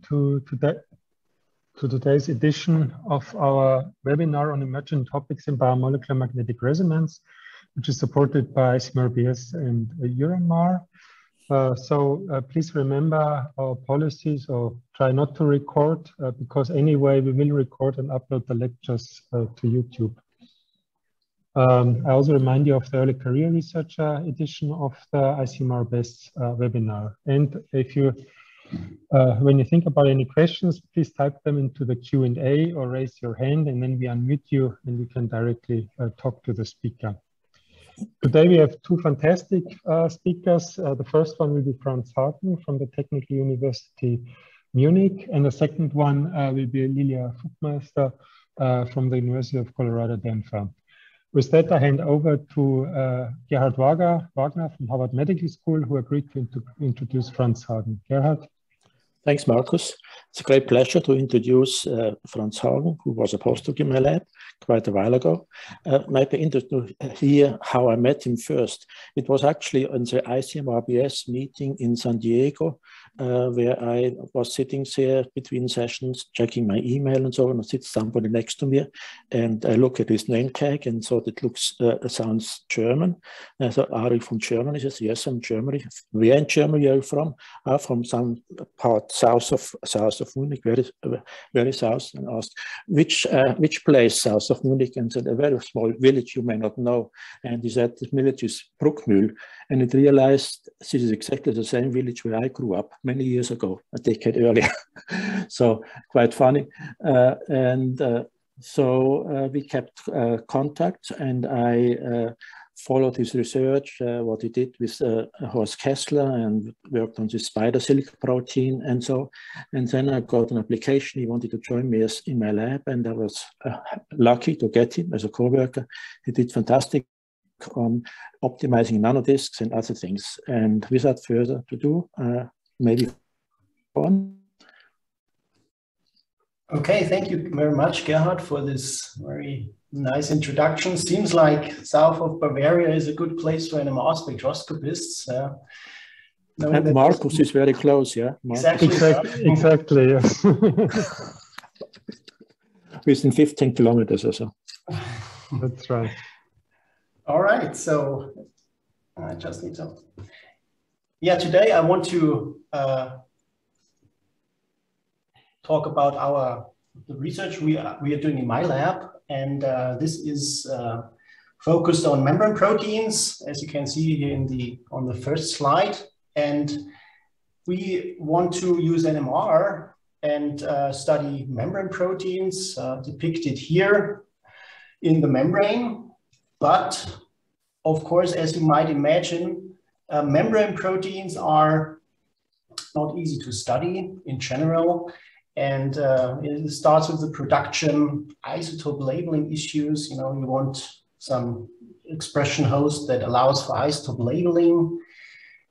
to today's edition of our webinar on emerging topics in biomolecular magnetic resonance, which is supported by ICMRBS and Euromar. Please remember our policies, or try not to record, because anyway we will record and upload the lectures to YouTube. I also remind you of the early career researcher edition of the ICMRBS webinar. And if you, when you think about any questions, please type them into the Q&A or raise your hand, and then we unmute you and you can directly talk to the speaker. Today we have two fantastic speakers. The first one will be Franz Hagn from the Technical University Munich, and the second one will be Liliya Vugmeyster from the University of Colorado, Denver. With that, I hand over to Gerhard Wagner from Harvard Medical School, who agreed to introduce Franz Hagn. Gerhard. Thanks, Markus. It's a great pleasure to introduce Franz Hagn, who was a postdoc in my lab quite a while ago. Maybe interesting to hear how I met him first. It was actually on the ICMRBS meeting in San Diego, where I was sitting there between sessions, checking my email and so on. I sit somebody next to me, and I look at his name tag and thought it looks, sounds German. And I thought, are you from Germany? He says, yes, I'm Germany. Where in Germany are you from? From some part south of Munich, very south, and asked which place south of Munich, and said a very small village you may not know. And he said the village is Bruckmühl, and it realized this is exactly the same village where I grew up many years ago, a decade earlier. So quite funny. So we kept contact, and I followed his research, what he did with Horst Kessler, and worked on the spider silica protein and so. And then I got an application. He wanted to join me in my lab, and I was lucky to get him as a co-worker. He did fantastic on optimizing nanodiscs and other things. And without further ado, maybe on. Okay, thank you very much, Gerhard, for this very nice introduction. Seems like south of Bavaria is a good place for NMR spectroscopists. And Markus is very close, yeah? Exactly, yes. Within 15 kilometers or so. That's right. All right, so I just need to... Yeah, today I want to talk about the research we are doing in my lab, and this is focused on membrane proteins, as you can see here on the first slide. And we want to use NMR and study membrane proteins depicted here in the membrane. But of course, as you might imagine, membrane proteins are not easy to study in general. And it starts with the production, isotope labeling issues. You know, you want some expression host that allows for isotope labeling.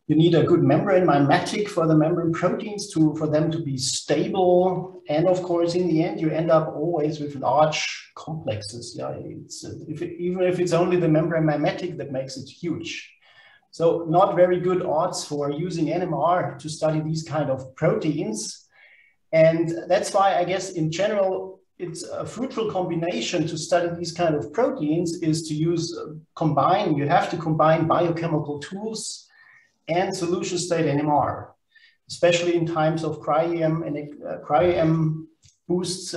You need a good membrane mimetic for the membrane proteins for them to be stable. And of course, in the end, you end up always with large complexes. Yeah, even if it's only the membrane mimetic that makes it huge. So not very good odds for using NMR to study these kind of proteins. And that's why I guess in general, it's a fruitful combination to study these kind of proteins is to you have to combine biochemical tools and solution state NMR, especially in times of cryo-EM and cryo-EM boosts.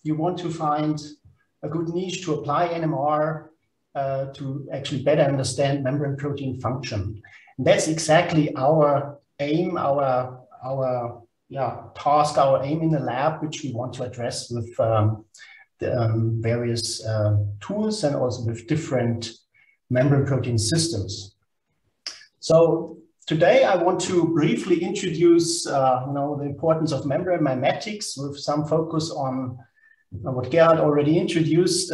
You want to find a good niche to apply NMR to actually better understand membrane protein function. And that's exactly our aim, our task, our aim in the lab, which we want to address with the various tools and also with different membrane protein systems. So today I want to briefly introduce the importance of membrane mimetics with some focus on what Gerhard already introduced,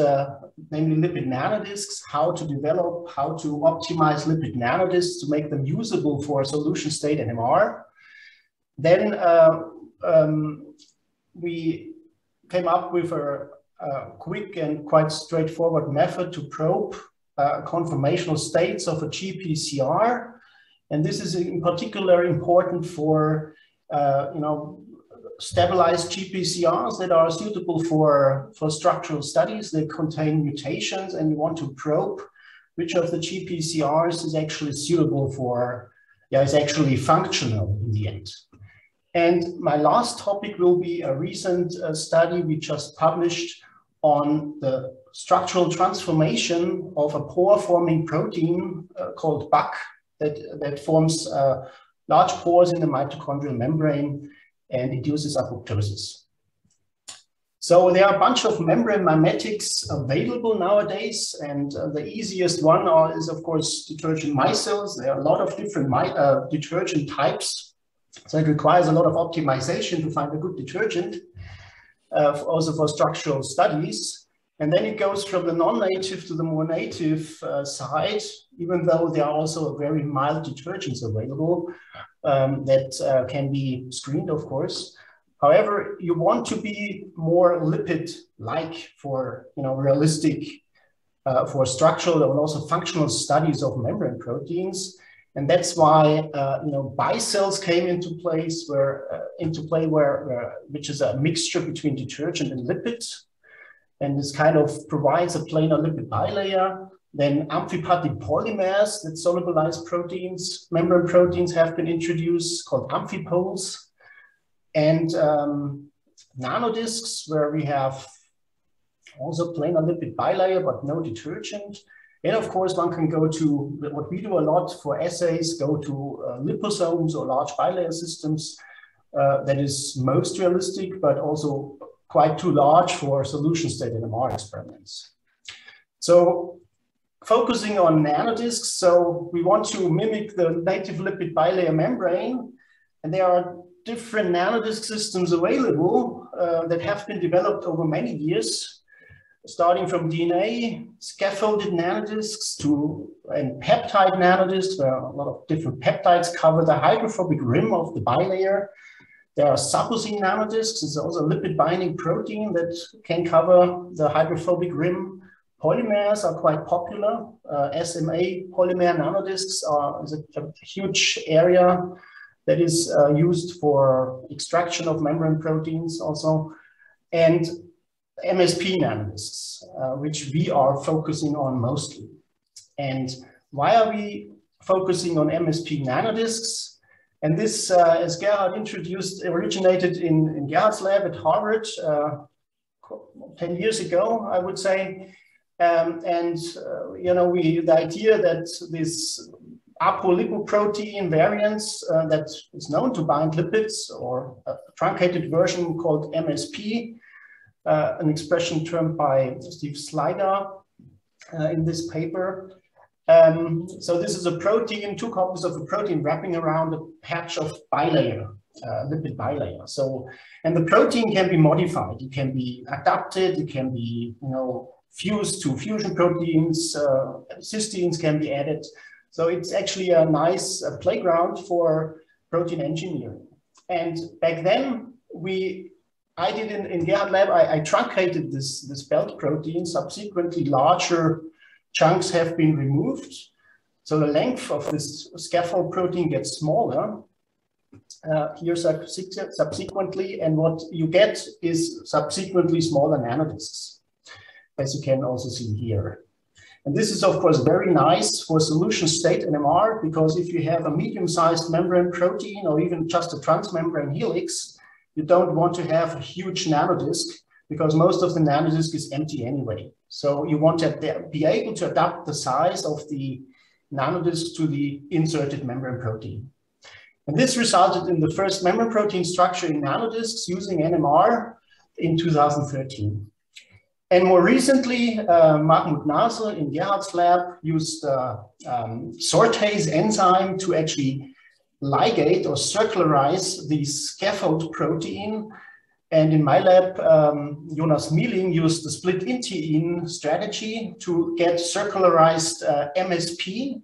namely lipid nanodiscs, how to develop, how to optimize lipid nanodiscs to make them usable for solution state NMR. Then we came up with a quick and quite straightforward method to probe conformational states of a GPCR. And this is in particular important for stabilized GPCRs that are suitable for structural studies. They contain mutations, and you want to probe which of the GPCRs is actually suitable for, is actually functional in the end. And my last topic will be a recent study we just published on the structural transformation of a pore-forming protein called BAC that forms large pores in the mitochondrial membrane and induces apoptosis. So there are a bunch of membrane mimetics available nowadays, and the easiest one is, of course, detergent micelles. There are a lot of different detergent types, so it requires a lot of optimization to find a good detergent, also for structural studies. And then it goes from the non-native to the more native side, even though there are also very mild detergents available that can be screened, of course. However, you want to be more lipid-like for, realistic, for structural and also functional studies of membrane proteins. And that's why, bicelles came into play, which is a mixture between detergent and lipids. And this kind of provides a planar lipid bilayer. Then amphipathic polymers that solubilize proteins, membrane proteins, have been introduced, called amphipoles. And nanodiscs, where we have also planar lipid bilayer, but no detergent. And of course, one can go to what we do a lot for assays, go to liposomes or large bilayer systems. That is most realistic, but also quite too large for solution state NMR experiments. So focusing on nanodiscs, so we want to mimic the native lipid bilayer membrane, and there are different nanodisc systems available that have been developed over many years, starting from DNA, scaffolded nanodiscs and peptide nanodiscs, where a lot of different peptides cover the hydrophobic rim of the bilayer. There are supposine nanodiscs. It's also a lipid binding protein that can cover the hydrophobic rim. Polymers are quite popular. SMA polymer nanodiscs is a huge area that is used for extraction of membrane proteins also. And MSP nanodiscs, which we are focusing on mostly. And why are we focusing on MSP nanodiscs? And this, as Gerhard introduced, originated in Gerhard's lab at Harvard 10 years ago, I would say. The idea that this apolipoprotein variants that is known to bind lipids, or a truncated version called MSP, an expression termed by Steve Sliger in this paper. So this is a protein, 2 copies of a protein wrapping around a patch of bilayer, lipid bilayer. So, and the protein can be modified. It can be adapted. It can be, fused to fusion proteins. Cysteines can be added. So it's actually a nice playground for protein engineering. And back then, I did in Gerhard lab, I truncated this belt protein. Subsequently, larger chunks have been removed. So the length of this scaffold protein gets smaller here subsequently, and what you get is subsequently smaller nanodiscs, as you can also see here. And this is, of course, very nice for solution state NMR, because if you have a medium-sized membrane protein or even just a transmembrane helix, you don't want to have a huge nanodisc, because most of the nanodisc is empty anyway. So you want to be able to adapt the size of the nanodisc to the inserted membrane protein. And this resulted in the first membrane protein structure in nanodiscs using NMR in 2013. And more recently, Mahmoud Nasr in Gerhard's lab used sortase enzyme to actually ligate or circularize the scaffold protein. And in my lab, Jonas Mieling used the split intein strategy to get circularized MSP,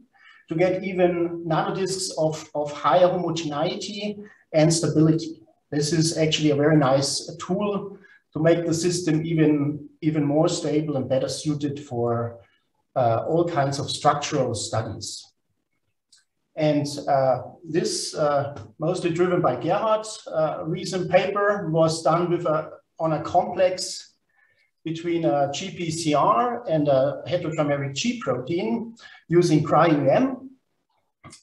to get even nanodiscs of higher homogeneity and stability. This is actually a very nice tool to make the system even more stable and better suited for all kinds of structural studies. And this, mostly driven by Gerhard's recent paper, was done with on a complex between a GPCR and a heterotrimeric G protein using cryo-EM.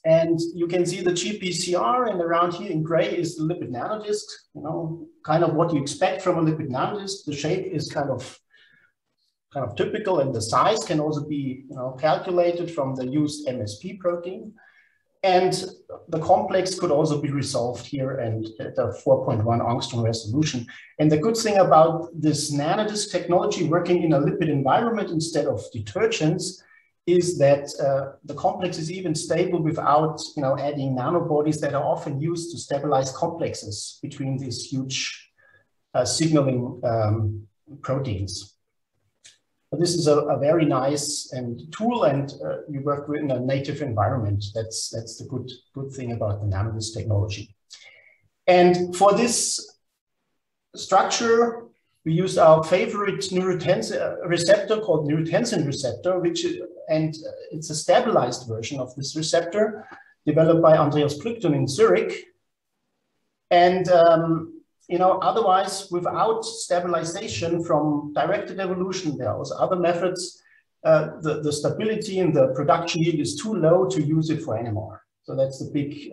And you can see the GPCR, and around here in gray is the lipid nanodisk, you know, kind of what you expect from a lipid nanodisk. The shape is kind of typical, and the size can also be, you know, calculated from the used MSP protein. And the complex could also be resolved here and at a 4.1 angstrom resolution. And the good thing about this nanodisk technology working in a lipid environment instead of detergents is that the complex is even stable without, you know, adding nanobodies that are often used to stabilize complexes between these huge signaling proteins. But this is a very nice tool, and we work in a native environment. That's the good thing about the nanodisk technology. And for this structure, we used our favorite neurotensin receptor called neurotensin receptor, and it's a stabilized version of this receptor developed by Andreas Plückton in Zurich. And you know, otherwise, without stabilization from directed evolution, there are also other methods. The stability in the production yield is too low to use it for NMR. So that's the big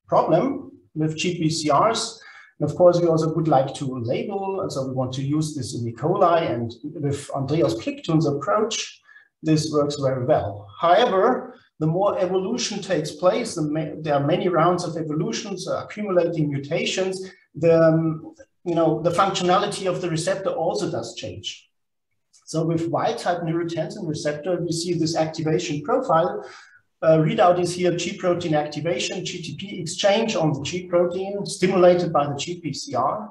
problem with GPCRs. And of course, we also would like to label, and so we want to use this in E. coli. And with Andreas Plückton's approach, this works very well. However, the more evolution takes place, there are many rounds of evolutions, accumulating mutations. The functionality of the receptor also does change. So with wild-type neurotensin receptor, we see this activation profile. Readout is here G protein activation, GTP exchange on the G protein stimulated by the GPCR.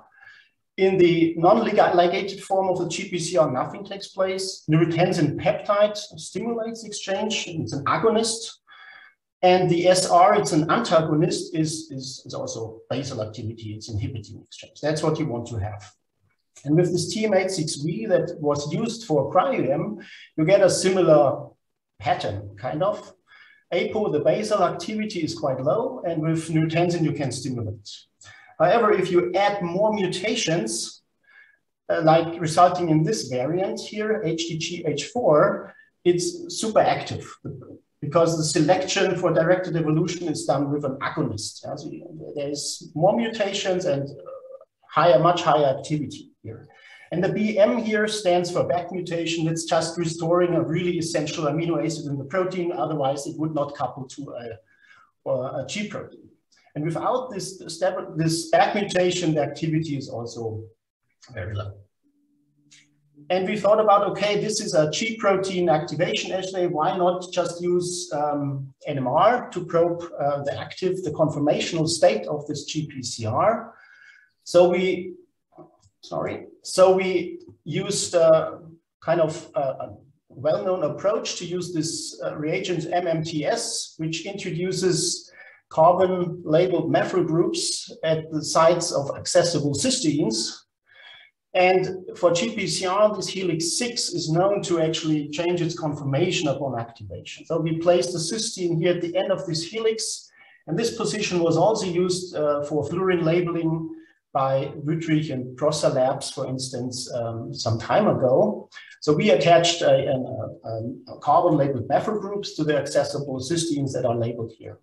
In the non-ligated form of the GPCR, nothing takes place. Neurotensin peptide stimulates exchange, it's an agonist. And the SR, it's an antagonist, is also basal activity, it's inhibiting exchange. That's what you want to have. And with this TM86V that was used for cryo-EM, you get a similar pattern, kind of. APO, the basal activity is quite low, and with neurotensin you can stimulate. However, if you add more mutations, like resulting in this variant here, HDGH4, it's super active because the selection for directed evolution is done with an agonist. So there's more mutations and much higher activity here. And the BM here stands for back mutation. It's just restoring a really essential amino acid in the protein. Otherwise, it would not couple to a G protein. And without this back mutation, the activity is also very low. And we thought about, okay, this is a G protein activation assay. Why not just use NMR to probe the conformational state of this GPCR? So we used kind of a well-known approach to use this reagent MMTS, which introduces carbon-labeled methyl groups at the sites of accessible cysteines. And for GPCR, this helix 6 is known to actually change its conformation upon activation. So we placed the cysteine here at the end of this helix. And this position was also used for fluorine labeling by Wüttrich and Prosser labs, for instance, some time ago. So we attached a carbon-labeled methyl groups to the accessible cysteines that are labeled here.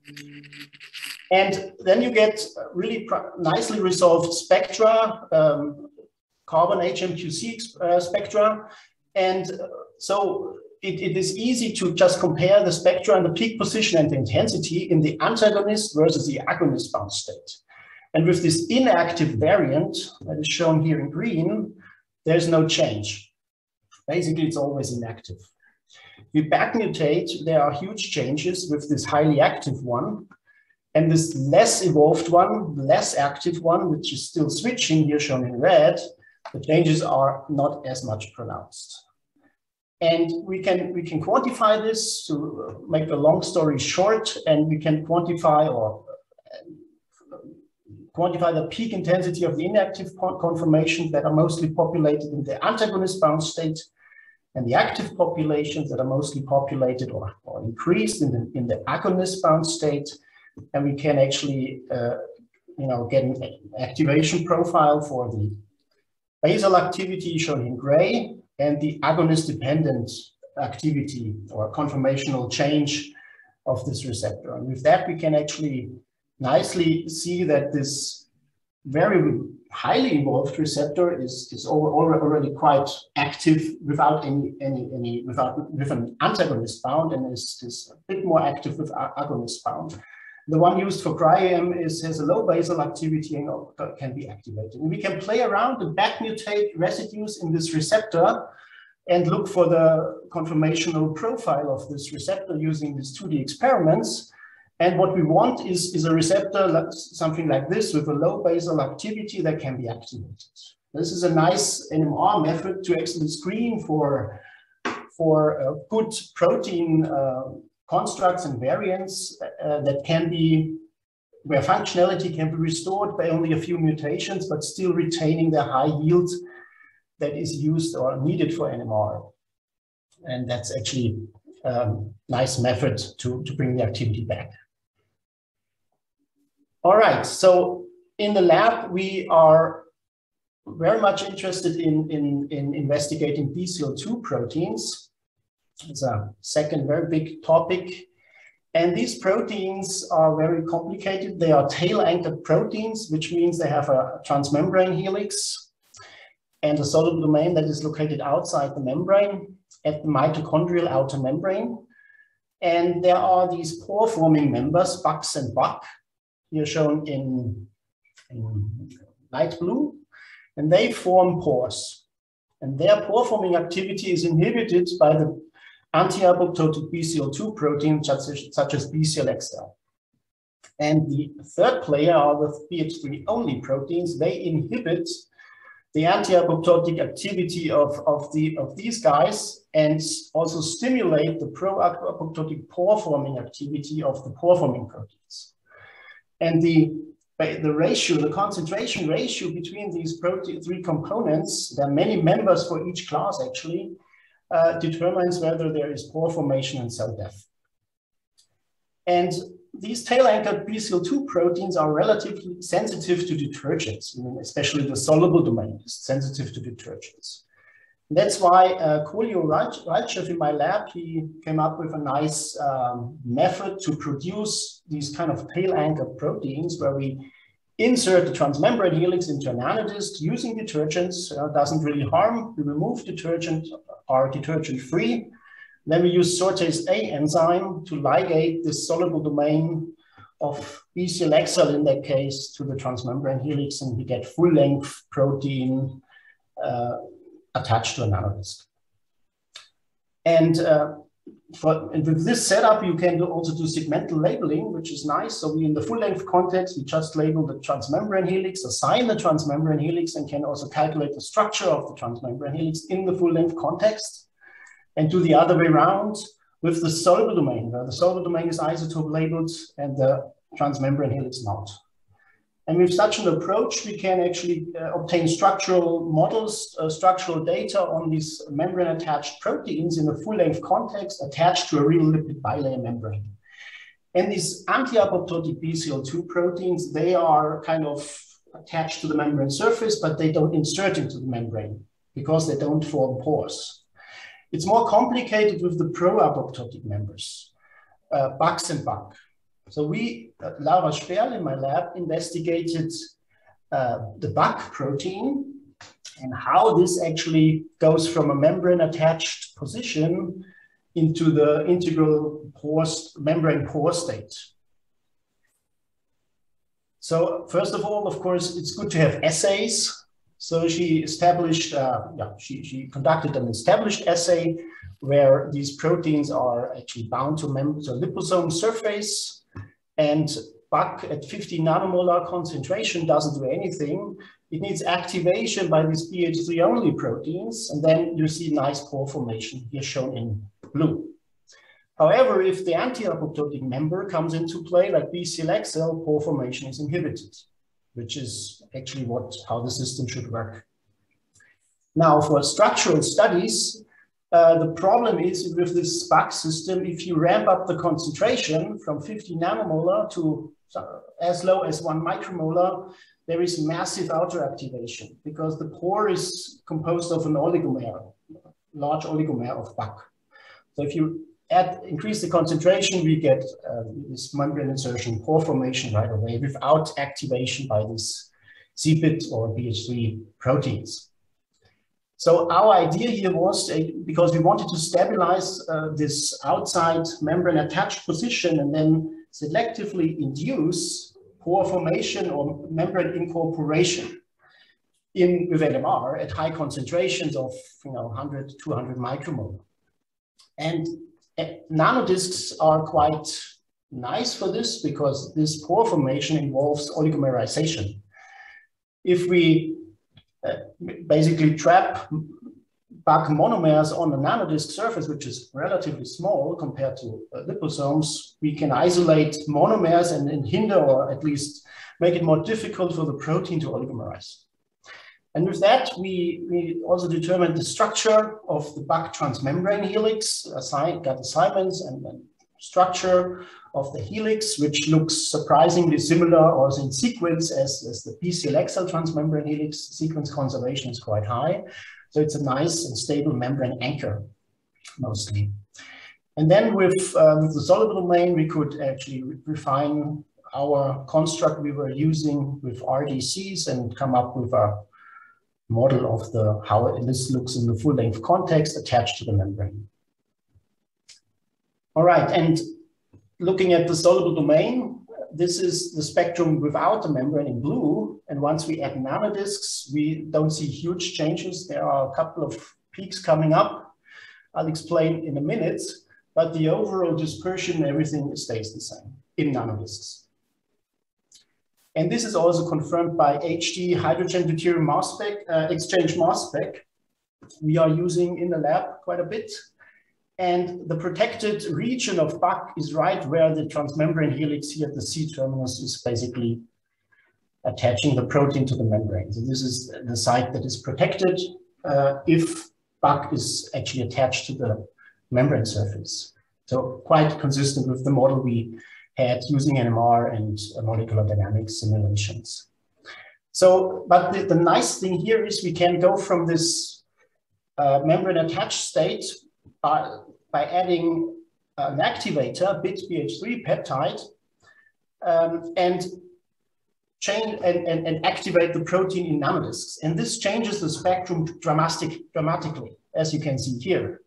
And then you get really nicely resolved spectra, carbon HMQC spectra. And so it is easy to just compare the spectra and the peak position and the intensity in the antagonist versus the agonist bound state. And with this inactive variant that is shown here in green, there's no change. Basically, it's always inactive. We back mutate, there are huge changes with this highly active one. And this less evolved one, less active one, which is still switching here shown in red, the changes are not as much pronounced. And we can quantify this to make a long story short, and we can quantify the peak intensity of the inactive conformations that are mostly populated in the antagonist bound state. and the active populations that are mostly populated or increased in the agonist bound state. And we can actually get an activation profile for the basal activity shown in gray and the agonist dependent activity or conformational change of this receptor. And with that, we can actually nicely see that this very highly involved receptor is already quite active without with an antagonist bound, and is a bit more active with agonist bound. The one used for cryo-EM has a low basal activity and can be activated. And we can play around and back mutate residues in this receptor and look for the conformational profile of this receptor using these 2D experiments. And what we want is a receptor, something like this, with a low basal activity that can be activated. This is a nice NMR method to actually screen for good protein constructs and variants that can be, where functionality can be restored by only a few mutations, but still retaining the high yield that is used or needed for NMR. And that's actually a nice method to bring the activity back. All right, so in the lab, we are very much interested in investigating BCL2 proteins. It's a second very big topic. And these proteins are very complicated. They are tail-anchored proteins, which means they have a transmembrane helix and a soluble domain that is located outside the membrane at the mitochondrial outer membrane. And there are these pore-forming members, Bucks and Buck, here shown in light blue, and they form pores. And their pore-forming activity is inhibited by the anti-apoptotic BCL2 proteins such as BCL-XL. And the third player are the BH3-only proteins. They inhibit the anti-apoptotic activity of these guys and also stimulate the pro-apoptotic pore-forming activity of the pore-forming proteins. And the ratio, the concentration ratio between these three components, there are many members for each class actually, determines whether there is pore formation and cell death. And these tail-anchored BCL2 proteins are relatively sensitive to detergents, especially the soluble domain is sensitive to detergents. And that's why Kolio Rajchev in my lab, he came up with a nice method to produce these kind of tail-anchored proteins where we insert the transmembrane helix into a nanodisc using detergents. Doesn't really harm. We remove detergent, are detergent-free. Then we use sortase A enzyme to ligate this soluble domain of BCL-XL in that case to the transmembrane helix, and we get full-length protein attached to a nanodisc. And with this setup, you can also do segmental labeling, which is nice. So in the full-length context, we just label the transmembrane helix, assign the transmembrane helix, and can also calculate the structure of the transmembrane helix in the full-length context. And do the other way around with the soluble domain, where the soluble domain is isotope labeled and the transmembrane helix not. And with such an approach, we can actually obtain structural models, structural data on these membrane-attached proteins in a full-length context attached to a real lipid bilayer membrane. And these anti-apoptotic BCL2 proteins, they are kind of attached to the membrane surface, but they don't insert into the membrane because they don't form pores. It's more complicated with the pro-apoptotic members, Bucks and Buck. So we, Laura Sperl in my lab, investigated the Buck protein and how this actually goes from a membrane-attached position into the integral membrane pore state. So first of all, of course, it's good to have assays. So she established, she conducted an established assay where these proteins are actually bound to the liposome surface, and Buck at 50 nanomolar concentration doesn't do anything. It needs activation by these BH3-only proteins, and then you see nice pore formation here shown in blue. However, if the anti-apoptotic member comes into play, like BCL-XL, pore formation is inhibited, which is actually how the system should work. Now, for structural studies, The problem is with this BAC system, if you ramp up the concentration from 50 nanomolar to as low as 1 micromolar, there is massive outer activation because the pore is composed of an oligomer, large oligomer of BAC. So if you increase the concentration, we get this membrane insertion, pore formation right away without activation by these CPIT or BH3 proteins. So our idea here was, because we wanted to stabilize this outside membrane attached position and then selectively induce pore formation or membrane incorporation with NMR at high concentrations of 100 to 200 micromolar. And nanodiscs are quite nice for this because this pore formation involves oligomerization. If we basically trap BAC monomers on the nanodisc surface, which is relatively small compared to liposomes, we can isolate monomers and hinder, or at least make it more difficult for the protein to oligomerize. And with that, we also determined the structure of the BAC transmembrane helix, got assignments and structure of the helix, which looks surprisingly similar or in sequence as the BCL-XL transmembrane helix. Sequence conservation is quite high. So it's a nice and stable membrane anchor, mostly. And then with the soluble domain, we could actually refine our construct we were using with RDCs and come up with a model of how this looks in the full-length context attached to the membrane. All right, and looking at the soluble domain, this is the spectrum without the membrane in blue. And once we add nanodiscs, we don't see huge changes. There are a couple of peaks coming up. I'll explain in a minute, but the overall dispersion, everything stays the same in nanodiscs. And this is also confirmed by HD hydrogen deuterium mass spec, exchange mass spec we are using in the lab quite a bit. And the protected region of BAC is right where the transmembrane helix here at the C terminus is basically attaching the protein to the membrane. So this is the site that is protected if BAC is actually attached to the membrane surface. So quite consistent with the model we had using NMR and molecular dynamics simulations. So, but the nice thing here is we can go from this membrane attached state by adding an activator, bit BH3 peptide, and activate the protein in nanodiscs. And this changes the spectrum dramatically, as you can see here.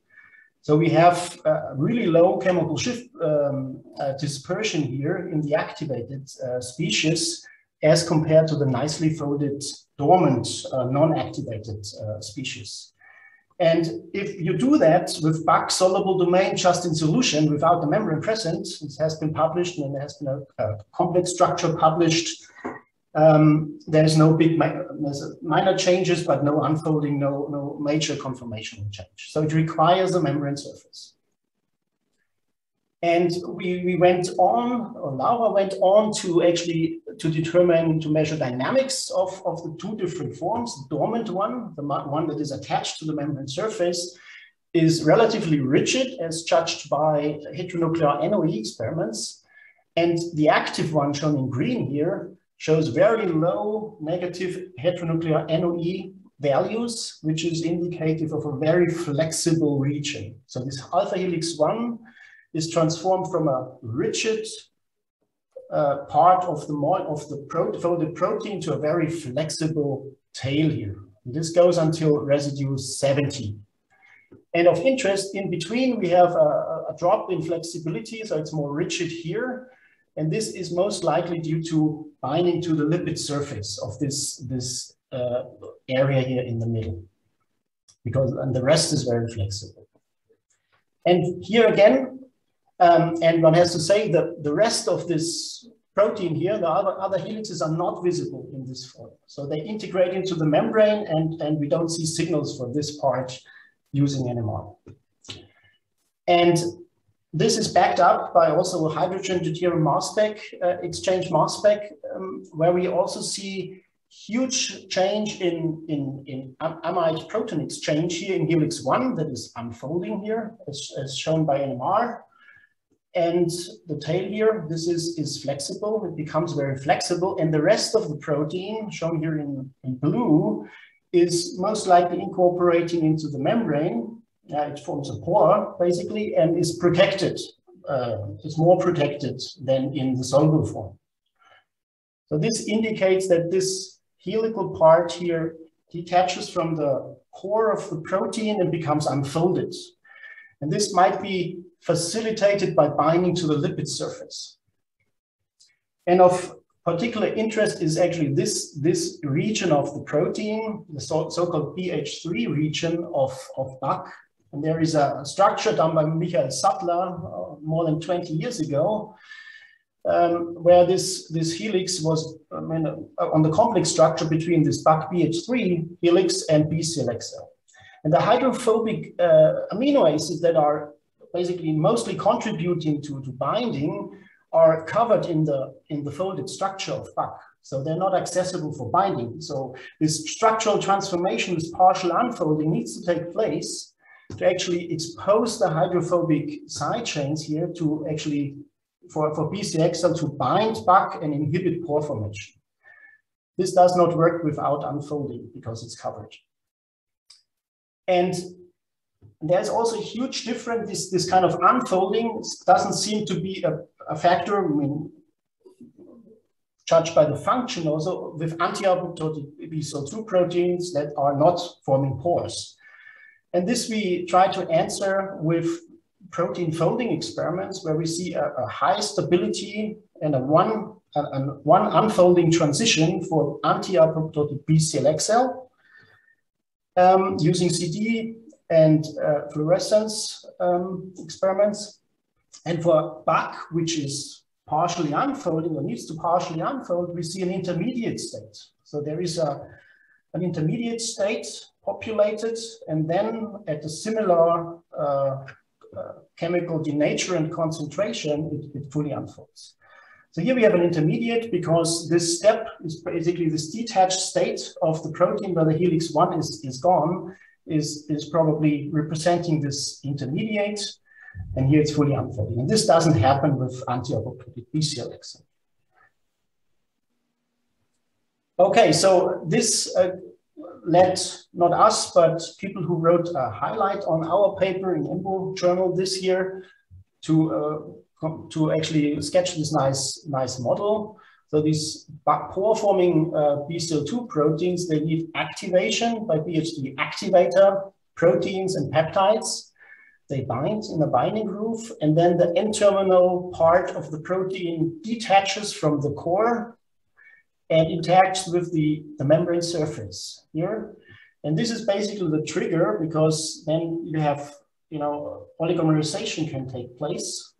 So we have really low chemical shift dispersion here in the activated species as compared to the nicely folded dormant non-activated species. And if you do that with BAC soluble domain just in solution without the membrane present, this has been published and there has been a complex structure published. There's no big minor changes, but no unfolding, no major conformational change. So it requires a membrane surface. And we went on, or Laura went on to actually to measure dynamics of the two different forms. The dormant one, the one that is attached to the membrane surface, is relatively rigid as judged by heteronuclear NOE experiments. And the active one shown in green here shows very low negative heteronuclear NOE values, which is indicative of a very flexible region. So this alpha helix 1 is transformed from a rigid part of the folded protein to a very flexible tail here. And this goes until residue 70. And of interest, in between, we have a drop in flexibility, so it's more rigid here. And this is most likely due to binding to the lipid surface of this area here in the middle, and the rest is very flexible. And here again, and one has to say that the rest of this protein here, the other helixes are not visible in this form. So they integrate into the membrane and we don't see signals for this part using NMR. And this is backed up by also a hydrogen deuterium mass spec, exchange mass spec, where we also see huge change in amide proton exchange here in helix 1 that is unfolding here, as shown by NMR. And the tail here, this is flexible. It becomes very flexible. And the rest of the protein, shown here in blue, is most likely incorporating into the membrane. It forms a pore, basically, and is protected. It's more protected than in the soluble form. So this indicates that this helical part here detaches from the core of the protein and becomes unfolded. And this might be facilitated by binding to the lipid surface. And of particular interest is actually this region of the protein, the so-called BH3 region of Bach. And there is a structure done by Michael Sattler more than 20 years ago, where this helix was on the complex structure between this Bach BH3 helix and BCLXL. And the hydrophobic amino acids that are basically mostly contributing to binding are covered in the folded structure of Bach. So they're not accessible for binding. So this structural transformation, this partial unfolding, needs to take place to actually expose the hydrophobic side chains here to actually, for BCXL to bind Bach and inhibit pore formation. This does not work without unfolding because it's covered. And there's also a huge difference. This kind of unfolding doesn't seem to be a factor, I mean, judged by the function also with anti-apoptotic BCL2 proteins that are not forming pores. And this we try to answer with protein folding experiments where we see a high stability and one unfolding transition for anti-apoptotic BCLXL using CD and fluorescence experiments. And for Bach, which is partially unfolding or needs to partially unfold, we see an intermediate state. So there is an intermediate state populated, and then at a similar chemical denaturant concentration, it fully unfolds. So here we have an intermediate because this step is basically this detached state of the protein where the helix 1 is gone, is probably representing this intermediate, and here it's fully unfolding. And this doesn't happen with anti-apoptotic BCLXL. Okay, so this led not us, but people who wrote a highlight on our paper in EMBO journal this year to actually sketch this nice model. So these pore-forming BCL2 proteins, they need activation by BH3 activator proteins and peptides. They bind in a binding groove, and then the N-terminal part of the protein detaches from the core and interacts with the membrane surface here. And this is basically the trigger, because then you have, oligomerization can take place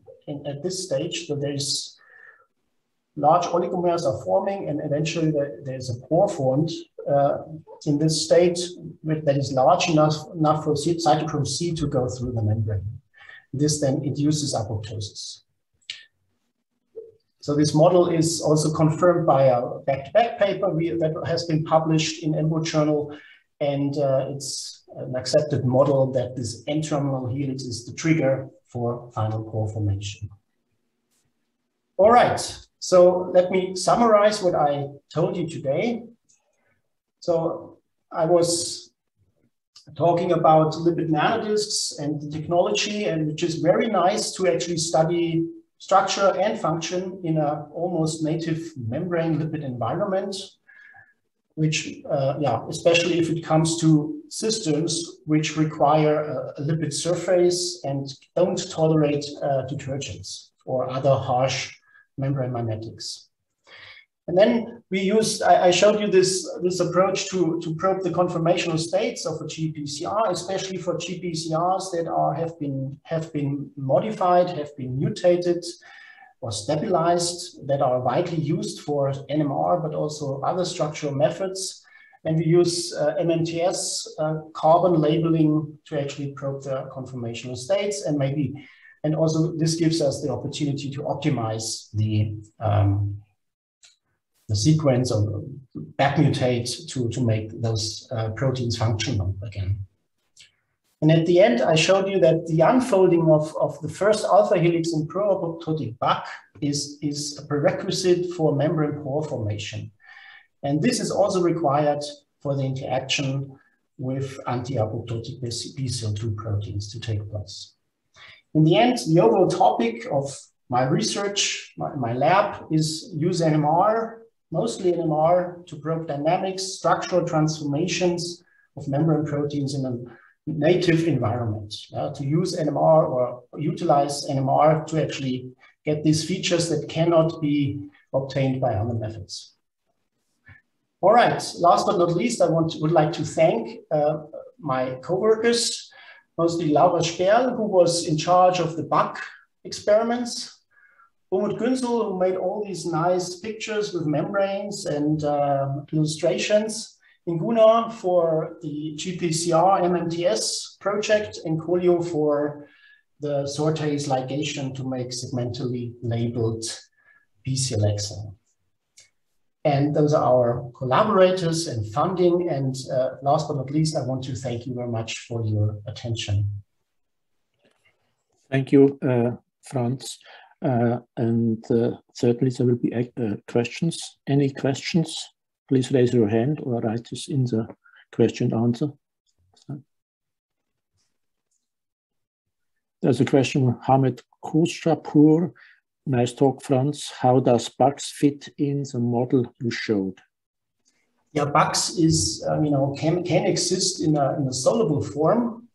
at this stage. So there's large oligomers are forming, and eventually there's a pore formed in this state that is large enough for cytochrome C to go through the membrane. This then induces apoptosis. So this model is also confirmed by a back-to-back paper that has been published in EMBO journal, and it's an accepted model that this N-terminal helix is the trigger for final pore formation. All right, so let me summarize what I told you today. So I was talking about lipid nanodiscs and the technology, and which is very nice to actually study structure and function in an almost native membrane lipid environment, which, especially if it comes to systems which require a lipid surface and don't tolerate detergents or other harsh membrane mimetics. And then we used, I showed you this approach to probe the conformational states of a GPCR, especially for GPCRs that have been modified, have been mutated or stabilized, that are widely used for NMR, but also other structural methods. And we use MMTS carbon labeling to actually probe the conformational states, and also this gives us the opportunity to optimize the sequence or back mutate to make those proteins functional again. And at the end, I showed you that the unfolding of the first alpha helix in pro-apoptotic Bach is a prerequisite for membrane pore formation. And this is also required for the interaction with anti-apoptotic BCL2 proteins to take place. In the end, the overall topic of my research, my lab, is use NMR, mostly NMR, to probe dynamics, structural transformations of membrane proteins in a native environment. To use NMR or utilize NMR to actually get these features that cannot be obtained by other methods. All right, last but not least, I would like to thank my co-workers, mostly Laura Sperl, who was in charge of the Bach experiments, Umut Günzel, who made all these nice pictures with membranes and illustrations, Inguna for the GPCR MMTS project, and Kolio for the sortase ligation to make segmentally labeled BCL-XL. And those are our collaborators and funding. And last but not least, I want to thank you very much for your attention. Thank you, Franz. And certainly there will be questions. Any questions? Please raise your hand or write this in the question and answer. There's a question, Hamed Khushrapur. Nice talk, Franz. How does Bach's fit in the model you showed? Yeah, Bach's is, can exist in a soluble form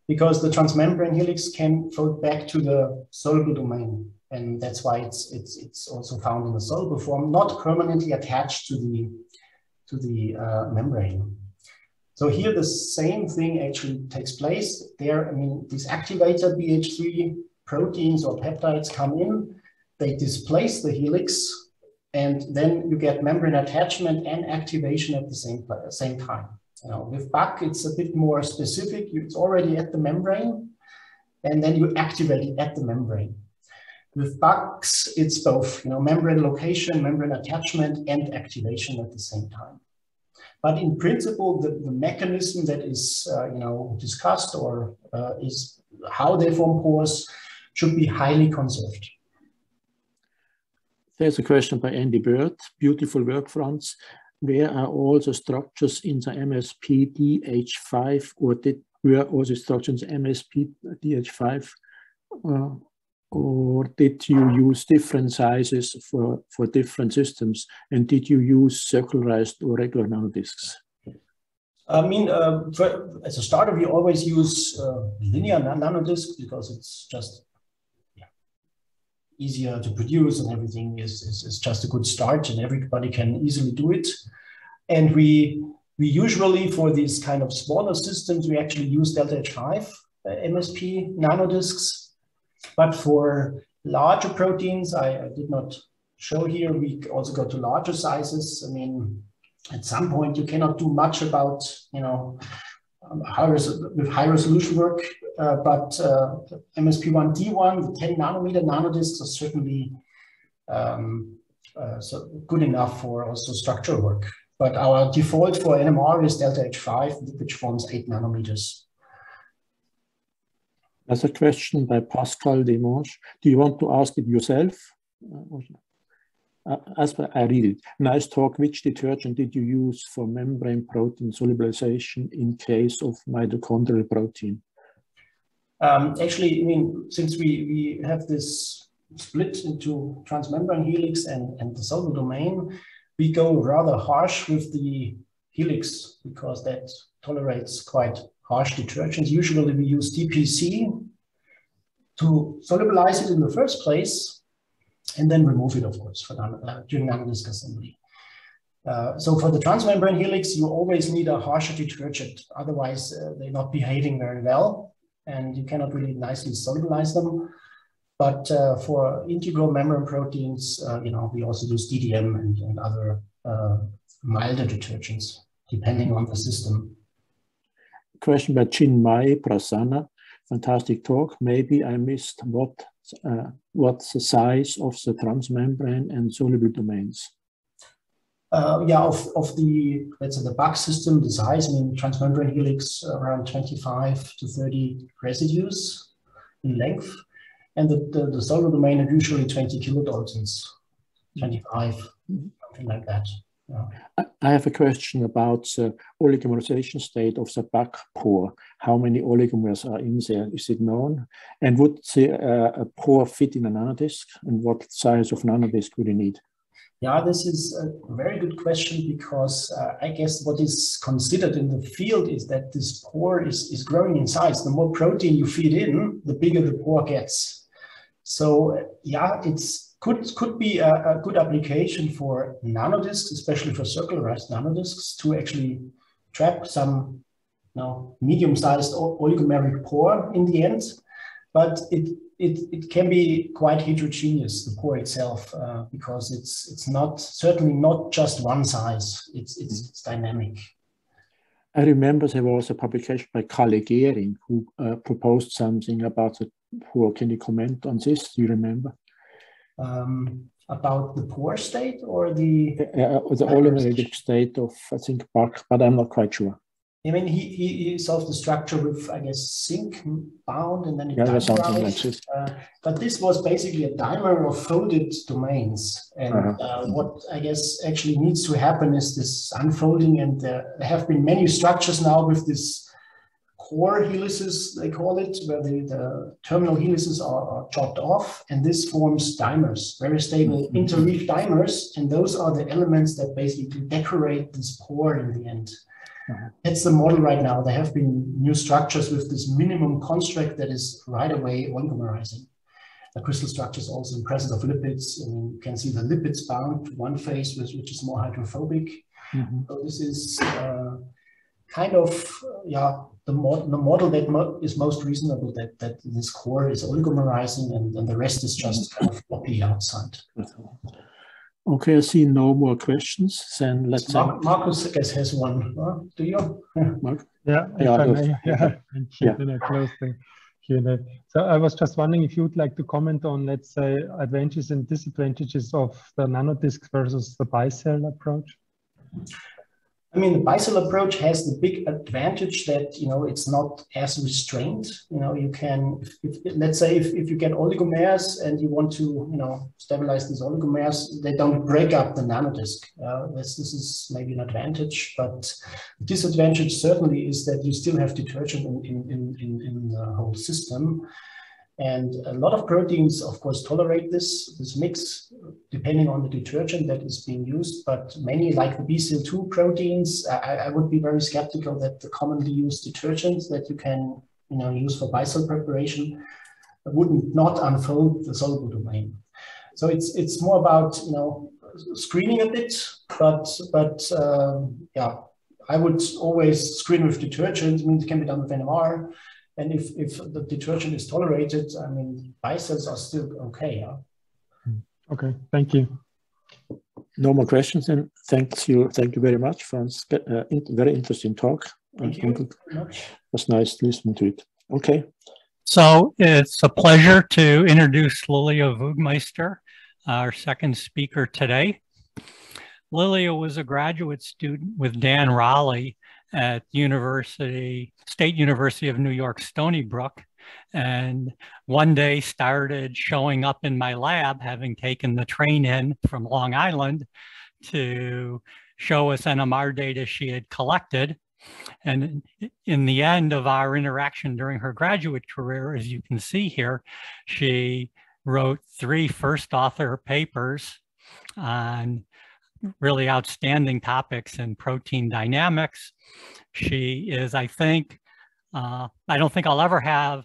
because the transmembrane helix can float back to the soluble domain. And that's why it's also found in a soluble form, not permanently attached to the membrane. So here the same thing actually takes place. There, these activator BH3 proteins or peptides come in, they displace the helix, and then you get membrane attachment and activation at the same time. With Bach, it's a bit more specific. It's already at the membrane, and then you activate it at the membrane. With Bach's, it's both, membrane location, membrane attachment, and activation at the same time. But in principle, the mechanism that is, discussed or is how they form pores should be highly conserved. There's a question by Andy Bird. Beautiful work, Franz. Where are all the structures in the MSP DH5, or were all the structures in the MSP DH5? Or did you use different sizes for different systems? And did you use circularized or regular nanodiscs? As a starter, we always use linear nanodiscs because it's just easier to produce, and everything is just a good start, and everybody can easily do it. And we usually, for these kind of smaller systems, we actually use delta H5 MSP nanodiscs. But for larger proteins, I did not show here, we also go to larger sizes. At some point you cannot do much about, with high resolution work, but MSP1D1, the 10 nanometer nanodiscs are certainly so good enough for also structural work. But our default for NMR is delta H5, which forms 8 nanometers. There's a question by Pascal Demange. Do you want to ask it yourself? As I read it, nice talk. Which detergent did you use for membrane protein solubilization in case of mitochondrial protein? Actually, since we have this split into transmembrane helix and the soluble domain, we go rather harsh with the helix because that tolerates quite harsh detergents. Usually we use DPC to solubilize it in the first place and then remove it, of course, for during nanodisc assembly. So for the transmembrane helix, you always need a harsher detergent. Otherwise, they're not behaving very well and you cannot really nicely solubilize them. But for integral membrane proteins, we also use DDM and other milder detergents, depending on the system. Question by Chinmay Prasanna. Fantastic talk. Maybe I missed what's the size of the transmembrane and soluble domains? Yeah, of the, let's say, the bug system, the size, I mean, transmembrane helix around 25 to 30 residues in length. And the solar domain are usually 20 kilodaltons, 25, something like that. Yeah. I have a question about the oligomerization state of the back pore. How many oligomers are in there? Is it known? And would a pore fit in a nanodisk? And what size of nanodisk would you need? Yeah, this is a very good question, because I guess what is considered in the field is that this pore is growing in size. The more protein you feed in, the bigger the pore gets. So yeah, could be a good application for nanodiscs, especially for circularized nanodiscs, to actually trap some medium-sized oligomeric pore in the end. But it can be quite heterogeneous, the pore itself, because it's certainly not just one size. It's dynamic. I remember there was a publication by Kalle Gehring who proposed something about the pore. Can you comment on this? Do you remember? About the pore state or the oligomeric state of, I think, bark, but I'm not quite sure. I mean, he solved the structure with, I guess, zinc bound, and then it something like this. But this was basically a dimer of folded domains. And what I guess actually needs to happen is this unfolding, and there have been many structures now with this core helices, they call it, where the terminal helices are chopped off, and this forms dimers, very stable interleaf dimers, and those are the elements that basically decorate this pore in the end. That's the model right now. There have been new structures with this minimum construct that is right away oligomerizing. The crystal structure is also in presence of lipids, and you can see the lipids bound to one phase, which is more hydrophobic. So this is kind of the model that is most reasonable, that this core is oligomerizing, and the rest is just kind of floppy outside. Okay, I see no more questions. Then let's. Marcus, I guess, has one. Do you? Mark? Yeah, if I may. Then I close the Q&A. So I was just wondering if you would like to comment on, let's say, advantages and disadvantages of the nanodisc versus the bicell approach. I mean, the bicell approach has the big advantage that, it's not as restrained. You can, let's say, if you get oligomers and you want to, stabilize these oligomers, they don't break up the nanodisc. This is maybe an advantage, but the disadvantage certainly is that you still have detergent in the whole system. And a lot of proteins, of course, tolerate this mix, depending on the detergent that is being used. But many, like the BCL2 proteins, I would be very skeptical that the commonly used detergents that you can use for bicell preparation would not unfold the soluble domain. So it's more about screening a bit, but yeah, I would always screen with detergent. I mean, it can be done with NMR. And if the detergent is tolerated, I mean, bicells are still okay. Yeah? Okay, thank you. No more questions, and thank you very much, Franz. Very interesting talk. Thank you very much. It was nice to listen to it. Okay. So it's a pleasure to introduce Liliya Vugmeyster, our second speaker today. Liliya was a graduate student with Dan Raleigh at State University of New York, Stony Brook, and one day started showing up in my lab, having taken the train in from Long Island to show us NMR data she had collected. And in the end of our interaction during her graduate career, as you can see here, she wrote 3 first author papers on really outstanding topics in protein dynamics. She is, I think, I don't think I'll ever have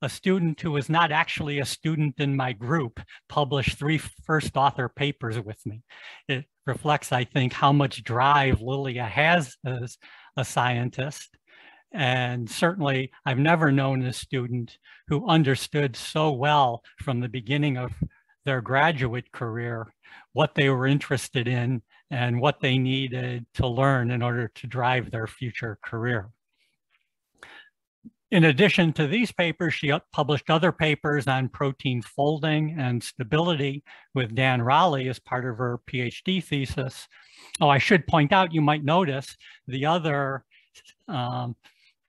a student who is not actually a student in my group publish 3 first author papers with me. It reflects, I think, how much drive Liliya has as a scientist. And certainly, I've never known a student who understood so well from the beginning of their graduate career what they were interested in and what they needed to learn in order to drive their future career. In addition to these papers, she published other papers on protein folding and stability with Dan Raleigh as part of her PhD thesis. Oh, I should point out, you might notice the other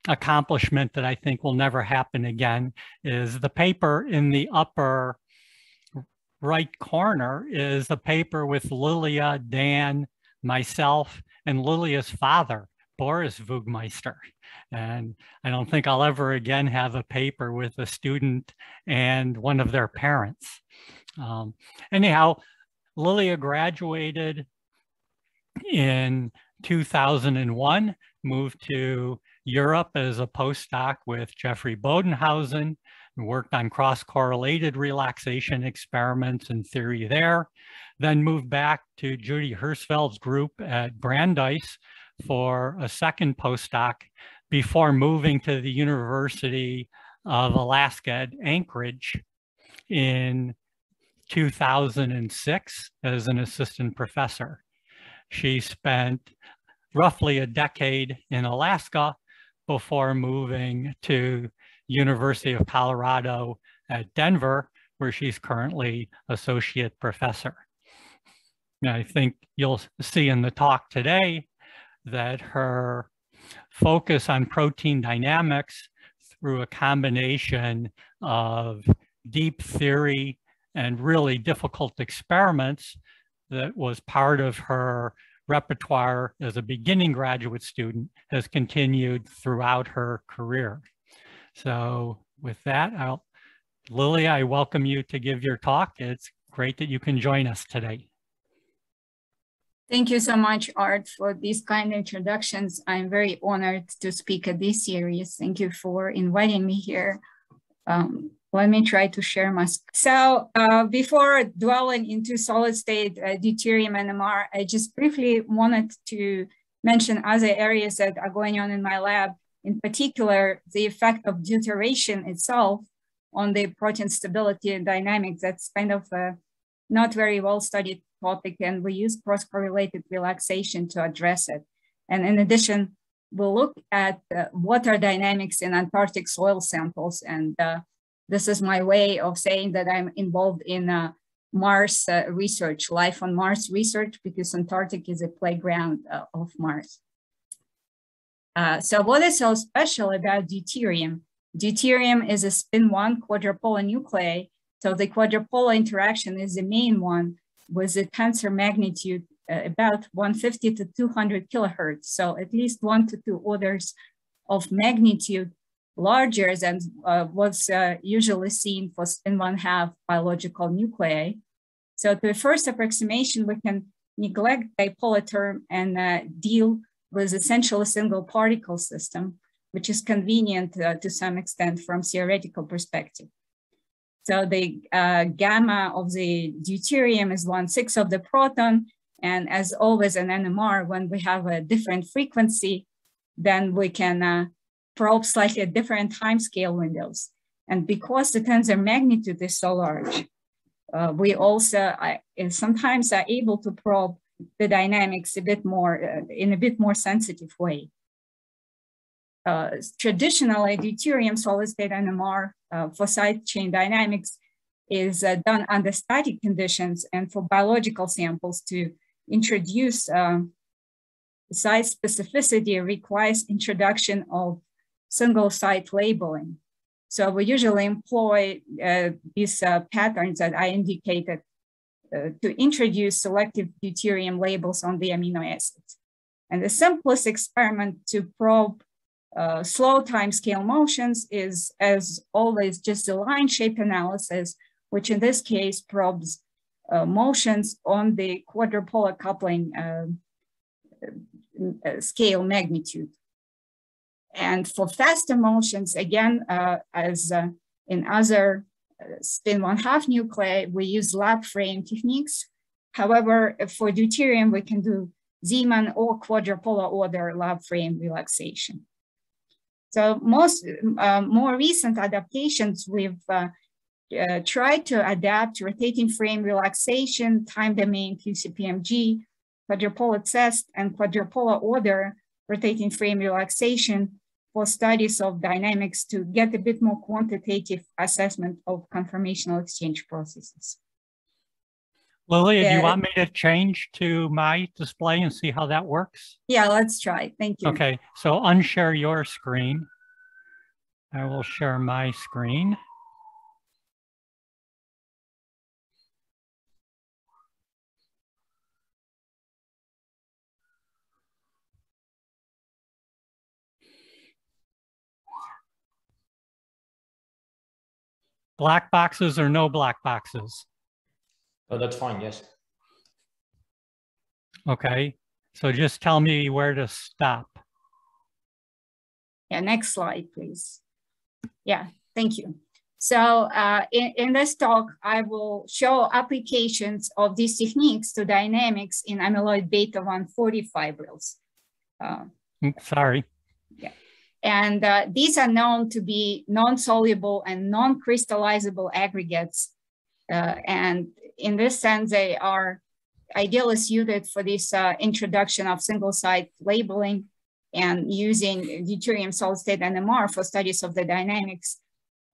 accomplishment that I think will never happen again is the paper in the upper right corner is a paper with Liliya, Dan, myself, and Liliya's father, Boris Vugmeyster. And I don't think I'll ever again have a paper with a student and one of their parents. Anyhow, Liliya graduated in 2001, moved to Europe as a postdoc with Jeffrey Bodenhausen, and worked on cross-correlated relaxation experiments and theory there, then moved back to Judy Hirschfeld's group at Brandeis for a second postdoc before moving to the University of Alaska at Anchorage in 2006 as an assistant professor. She spent roughly a decade in Alaska before moving to University of Colorado at Denver, where she's currently associate professor. Now, I think you'll see in the talk today that her focus on protein dynamics through a combination of deep theory and really difficult experiments that was part of her repertoire as a beginning graduate student has continued throughout her career. So with that, Liliya, I welcome you to give your talk. It's great that you can join us today. Thank you so much, Art, for these kind introductions. I'm very honored to speak at this series. Thank you for inviting me here. Let me try to share my screen. So before dwelling into solid state deuterium NMR, I just briefly wanted to mention other areas that are going on in my lab. In particular, the effect of deuteration itself on the protein stability and dynamics. That's kind of a not very well studied topic, and we use cross-correlated relaxation to address it. And in addition, we'll look at water dynamics in Antarctic soil samples. And this is my way of saying that I'm involved in Mars research, life on Mars research, because Antarctic is a playground of Mars. So what is so special about deuterium? Deuterium is a spin-1 quadrupolar nuclei. So the quadrupolar interaction is the main one with a tensor magnitude about 150 to 200 kilohertz. So at least 1 to 2 orders of magnitude larger than what's usually seen for spin-1/2 biological nuclei. So to a first approximation, we can neglect dipolar term and deal with essentially a single particle system, which is convenient to some extent from theoretical perspective. So the gamma of the deuterium is 1/6 of the proton. And as always in NMR, when we have a different frequency, then we can probe slightly different timescale windows. And because the tensor magnitude is so large, we also sometimes are able to probe the dynamics a bit more in a bit more sensitive way. Traditionally, deuterium solid-state NMR for side chain dynamics is done under static conditions, and for biological samples to introduce site specificity requires introduction of single site labeling. So we usually employ these patterns that I indicated to introduce selective deuterium labels on the amino acids. And the simplest experiment to probe slow timescale motions is, as always, just a line shape analysis, which in this case probes motions on the quadrupolar coupling scale magnitude. And for faster motions, again, as in other spin-1/2 nuclei, we use lab frame techniques. However, for deuterium, we can do Zeeman or quadrupolar order lab frame relaxation. So more recent adaptations, we've tried to adapt rotating frame relaxation, time domain QCPMG, quadrupolar test, and quadrupolar order rotating frame relaxation for studies of dynamics to get a bit more quantitative assessment of conformational exchange processes. Liliya, do you want me to change to my display and see how that works? Yeah, let's try. Thank you. Okay, so unshare your screen. I will share my screen. Black boxes or no black boxes? Oh, that's fine, yes. Okay, so just tell me where to stop. Yeah, next slide, please. Yeah, thank you. So in this talk, I will show applications of these techniques to dynamics in amyloid beta 140 fibrils. Sorry. Yeah. And these are known to be non-soluble and non-crystallizable aggregates. And in this sense, they are ideally suited for this introduction of single-site labeling and using deuterium solid-state NMR for studies of the dynamics.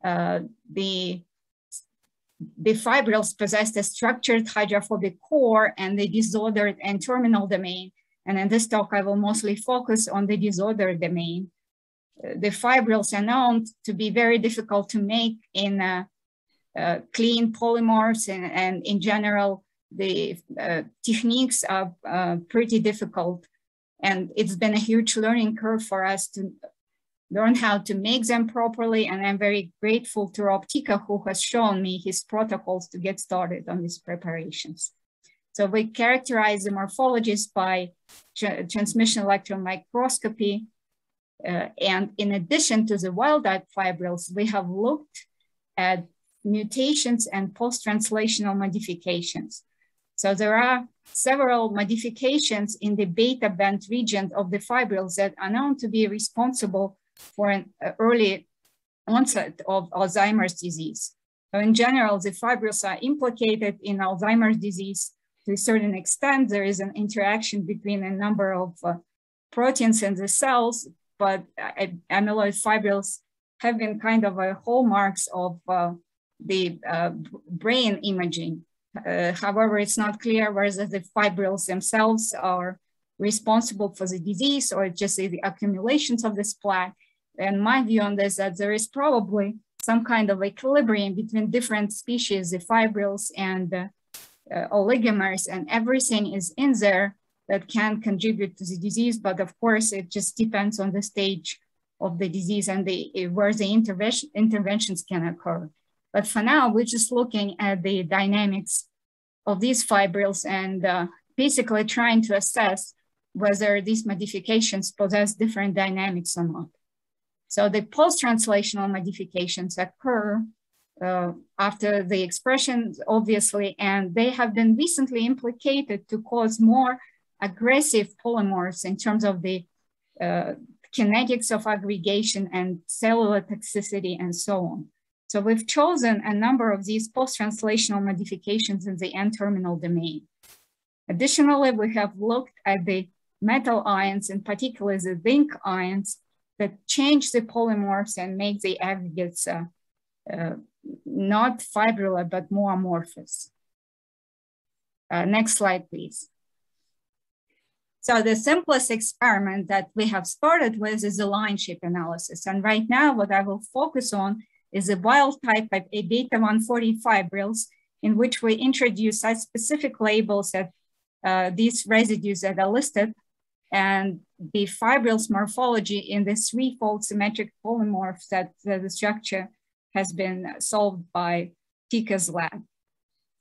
The fibrils possessed a structured hydrophobic core and the disordered N-terminal domain. And in this talk, I will mostly focus on the disordered domain. The fibrils are known to be very difficult to make in clean polymorphs, and in general, the techniques are pretty difficult. And it's been a huge learning curve for us to learn how to make them properly. And I'm very grateful to Rob Tika, who has shown me his protocols to get started on these preparations. So we characterize the morphologies by transmission electron microscopy. And in addition to the wild type fibrils, we have looked at mutations and post-translational modifications. So there are several modifications in the beta band region of the fibrils that are known to be responsible for an early onset of Alzheimer's disease. So in general, the fibrils are implicated in Alzheimer's disease to a certain extent. There is an interaction between a number of proteins in the cells, but amyloid fibrils have been kind of a hallmarks of the brain imaging. However, it's not clear whether the fibrils themselves are responsible for the disease or just the accumulations of this plaque. And my view on this is that there is probably some kind of equilibrium between different species, the fibrils and oligomers, and everything is in there that can contribute to the disease. But of course, it just depends on the stage of the disease and where the interventions can occur. But for now, we're just looking at the dynamics of these fibrils and basically trying to assess whether these modifications possess different dynamics or not. So the post-translational modifications occur after the expressions, obviously, and they have been recently implicated to cause more aggressive polymorphs in terms of the kinetics of aggregation and cellular toxicity and so on. So we've chosen a number of these post-translational modifications in the N-terminal domain. Additionally, we have looked at the metal ions, in particular the zinc ions, that change the polymorphs and make the aggregates not fibrillar, but more amorphous. Next slide, please. So the simplest experiment that we have started with is the line shape analysis. And right now, what I will focus on is the wild type of A beta 140 fibrils, in which we introduce site-specific labels at these residues that are listed, and the fibrils morphology in the threefold symmetric polymorphs that the structure has been solved by Tika's lab.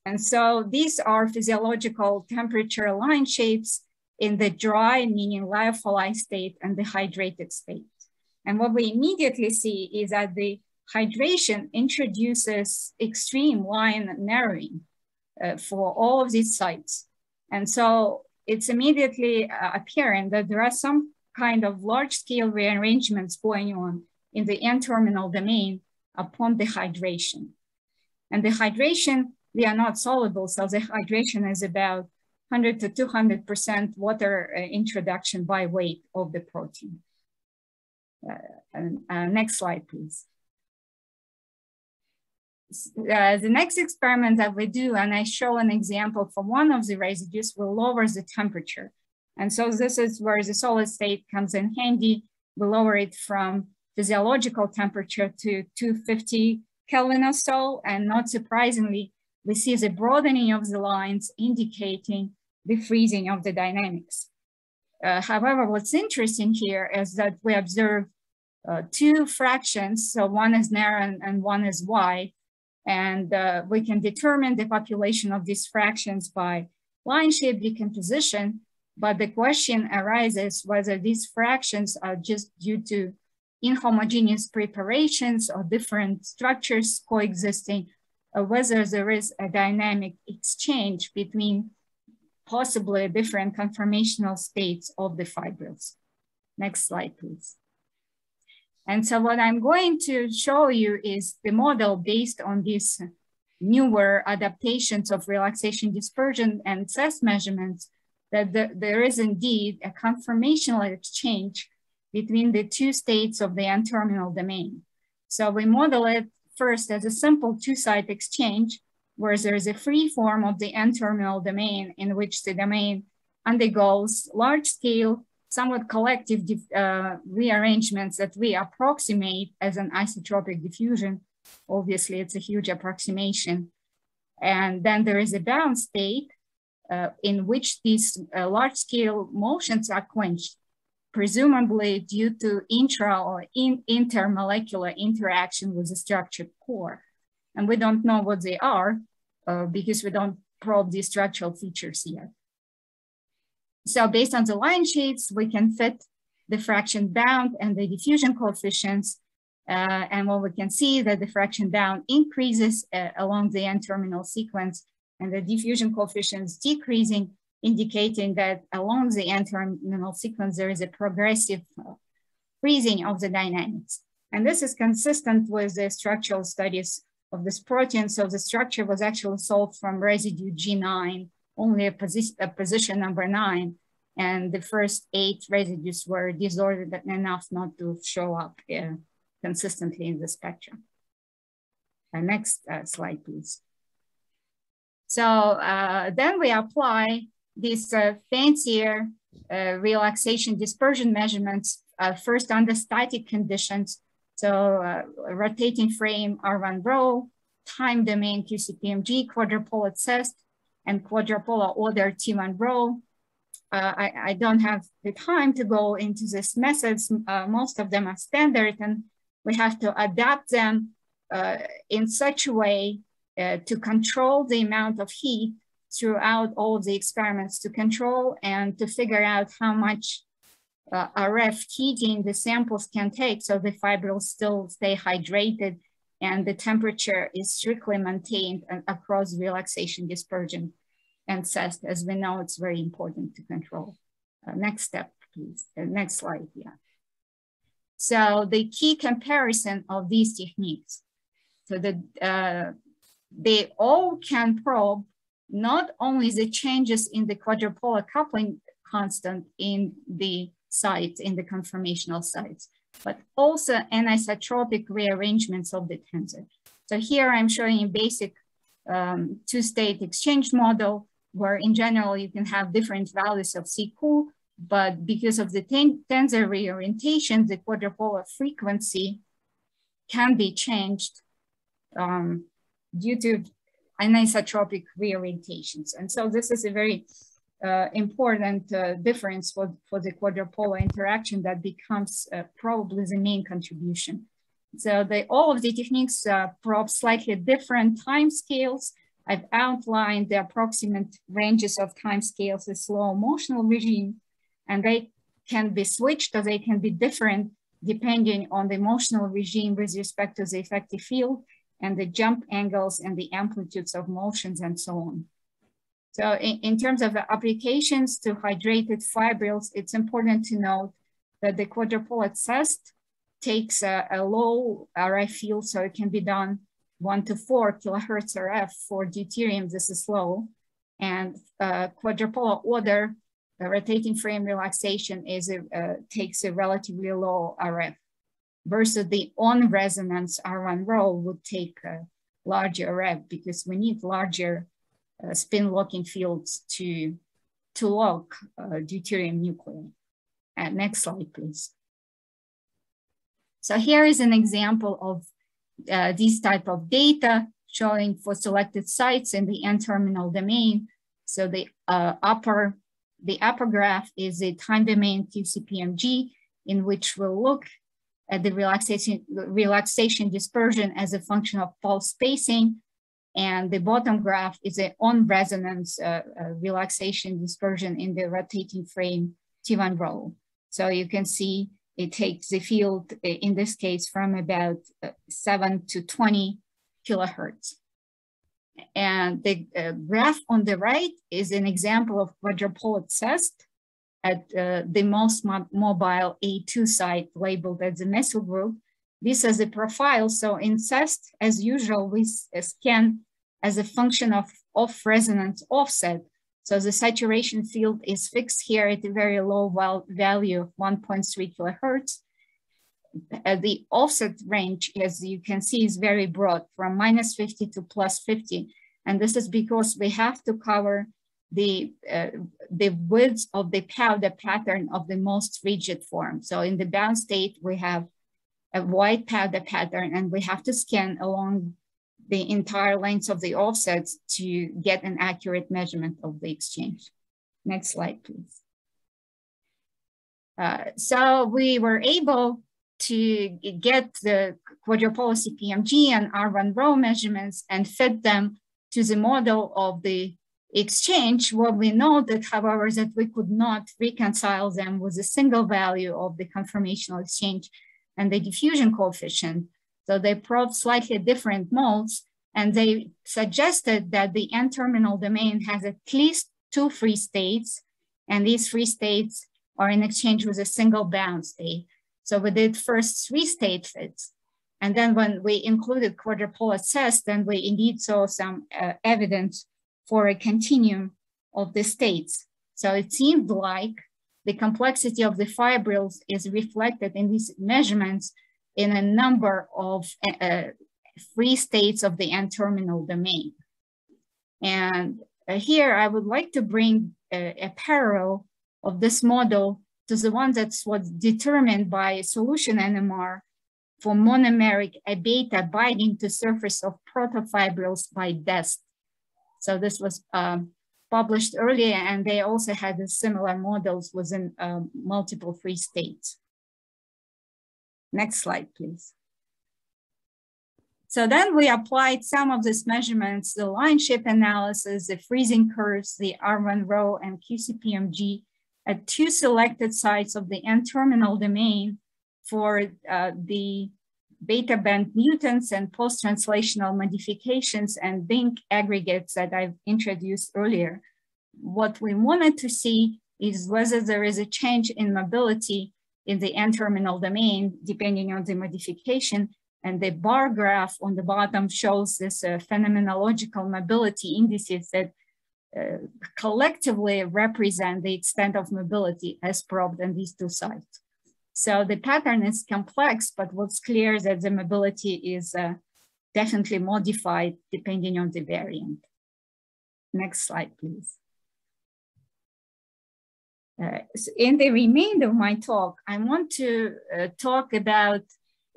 And so these are physiological temperature line shapes in the dry, meaning lyophilized state, and the hydrated state. And what we immediately see is that the hydration introduces extreme line narrowing for all of these sites. And so it's immediately apparent that there are some kind of large-scale rearrangements going on in the N-terminal domain upon the hydration. And the hydration, they are not soluble, so the hydration is about 100 to 200% water introduction by weight of the protein. Next slide, please. The next experiment that we do, and I show an example for one of the residues, will lower the temperature. And so this is where the solid state comes in handy. We lower it from physiological temperature to 250 Kelvin or so. And not surprisingly, we see the broadening of the lines indicating the freezing of the dynamics. However, what's interesting here is that we observe two fractions. So one is narrow and one is wide. And we can determine the population of these fractions by line shape decomposition. But the question arises whether these fractions are just due to inhomogeneous preparations or different structures coexisting, or whether there is a dynamic exchange between possibly different conformational states of the fibrils. Next slide, please. And so what I'm going to show you is the model based on these newer adaptations of relaxation dispersion and CESS measurements, that there is indeed a conformational exchange between the two states of the N-terminal domain. So we model it first as a simple two-side exchange, where there is a free form of the N-terminal domain in which the domain undergoes large-scale, somewhat collective rearrangements that we approximate as an isotropic diffusion. Obviously, it's a huge approximation. And then there is a bound state in which these large-scale motions are quenched, presumably due to intra or intermolecular interaction with the structured core. And we don't know what they are because we don't probe the structural features yet. So based on the line shapes, we can fit the fraction bound and the diffusion coefficients. And what we can see that the fraction bound increases along the N-terminal sequence, and the diffusion coefficients decreasing, indicating that along the N-terminal sequence, there is a progressive freezing of the dynamics. And this is consistent with the structural studies of this protein. So the structure was actually solved from residue G9, only a position number 9. And the first 8 residues were disordered enough not to show up consistently in the spectrum. Next slide, please. So then we apply these fancier relaxation dispersion measurements first under static conditions. So rotating frame R1 row, time domain QCPMG, quadrupolar CESS, and quadrupolar order T1 row. I don't have the time to go into these methods. Most of them are standard, and we have to adapt them in such a way to control the amount of heat throughout all of the experiments, to control and to figure out how much RF heating the samples can take so the fibrils still stay hydrated and the temperature is strictly maintained across relaxation dispersion and CESS. As we know, it's very important to control. Next step, please. Next slide, yeah. So the key comparison of these techniques, so that they all can probe not only the changes in the quadrupolar coupling constant in the sites, in the conformational sites, but also anisotropic rearrangements of the tensor. So here I'm showing a basic two-state exchange model where in general you can have different values of C-cool, but because of the tensor reorientation, the quadrupolar frequency can be changed due to anisotropic reorientations. And so this is a very important difference for the quadrupolar interaction that becomes probably the main contribution. So all of the techniques probe slightly different time scales. I've outlined the approximate ranges of time scales, the slow motional regime, and they can be switched or they can be different depending on the motional regime with respect to the effective field and the jump angles and the amplitudes of motions and so on. So in terms of the applications to hydrated fibrils, it's important to note that the quadrupolar CESS takes a low RF field, so it can be done 1 to 4 kilohertz RF. For deuterium, this is low. And quadrupolar order, the rotating frame relaxation takes a relatively low RF. versus the on resonance R1 row would take a larger rep because we need larger spin locking fields to lock deuterium nuclei. Next slide, please. So here is an example of this type of data showing for selected sites in the N-terminal domain. So the upper graph is a time domain QCPMG, in which we'll look at the relaxation dispersion as a function of pulse spacing. And the bottom graph is an on resonance relaxation dispersion in the rotating frame T1 row. So you can see it takes the field, in this case, from about 7 to 20 kilohertz. And the graph on the right is an example of quadrupole CEST at the most mobile A2 site labeled as the methyl group. This is a profile. So in CEST, as usual, we scan as a function of off-resonance offset. So the saturation field is fixed here at a very low value of 1.3 kilohertz. The offset range, as you can see, is very broad, from -50 to +50. And this is because we have to cover the width of the powder pattern of the most rigid form. So in the bound state, we have a wide powder pattern, and we have to scan along the entire length of the offsets to get an accurate measurement of the exchange. Next slide, please. So we were able to get the quadrupolar CPMG and R1 row measurements and fit them to the model of the exchange. What we know that, however, is that we could not reconcile them with a single value of the conformational exchange and the diffusion coefficient. So they probed slightly different modes, and they suggested that the N-terminal domain has at least 2 free states, and these free states are in exchange with a single bound state. So we did first 3 state fits. And then when we included quadrupolar CEST, then we indeed saw some evidence for a continuum of the states. So it seemed like the complexity of the fibrils is reflected in these measurements in a number of free states of the N-terminal domain. And here I would like to bring a parallel of this model to the one that was determined by solution NMR for monomeric A-beta binding to surface of protofibrils by DEST. So this was published earlier, and they also had similar models within multiple free states. Next slide, please. So then we applied some of these measurements, the line shape analysis, the freezing curves, the R1 row, and QCPMG at 2 selected sites of the N-terminal domain for the beta band mutants and post-translational modifications and Bink aggregates that I've introduced earlier. What we wanted to see is whether there is a change in mobility in the N-terminal domain, depending on the modification. And the bar graph on the bottom shows this phenomenological mobility indices that collectively represent the extent of mobility as probed on these 2 sites. So the pattern is complex, but what's clear is that the mobility is definitely modified depending on the variant. Next slide, please. So in the remainder of my talk, I want to talk about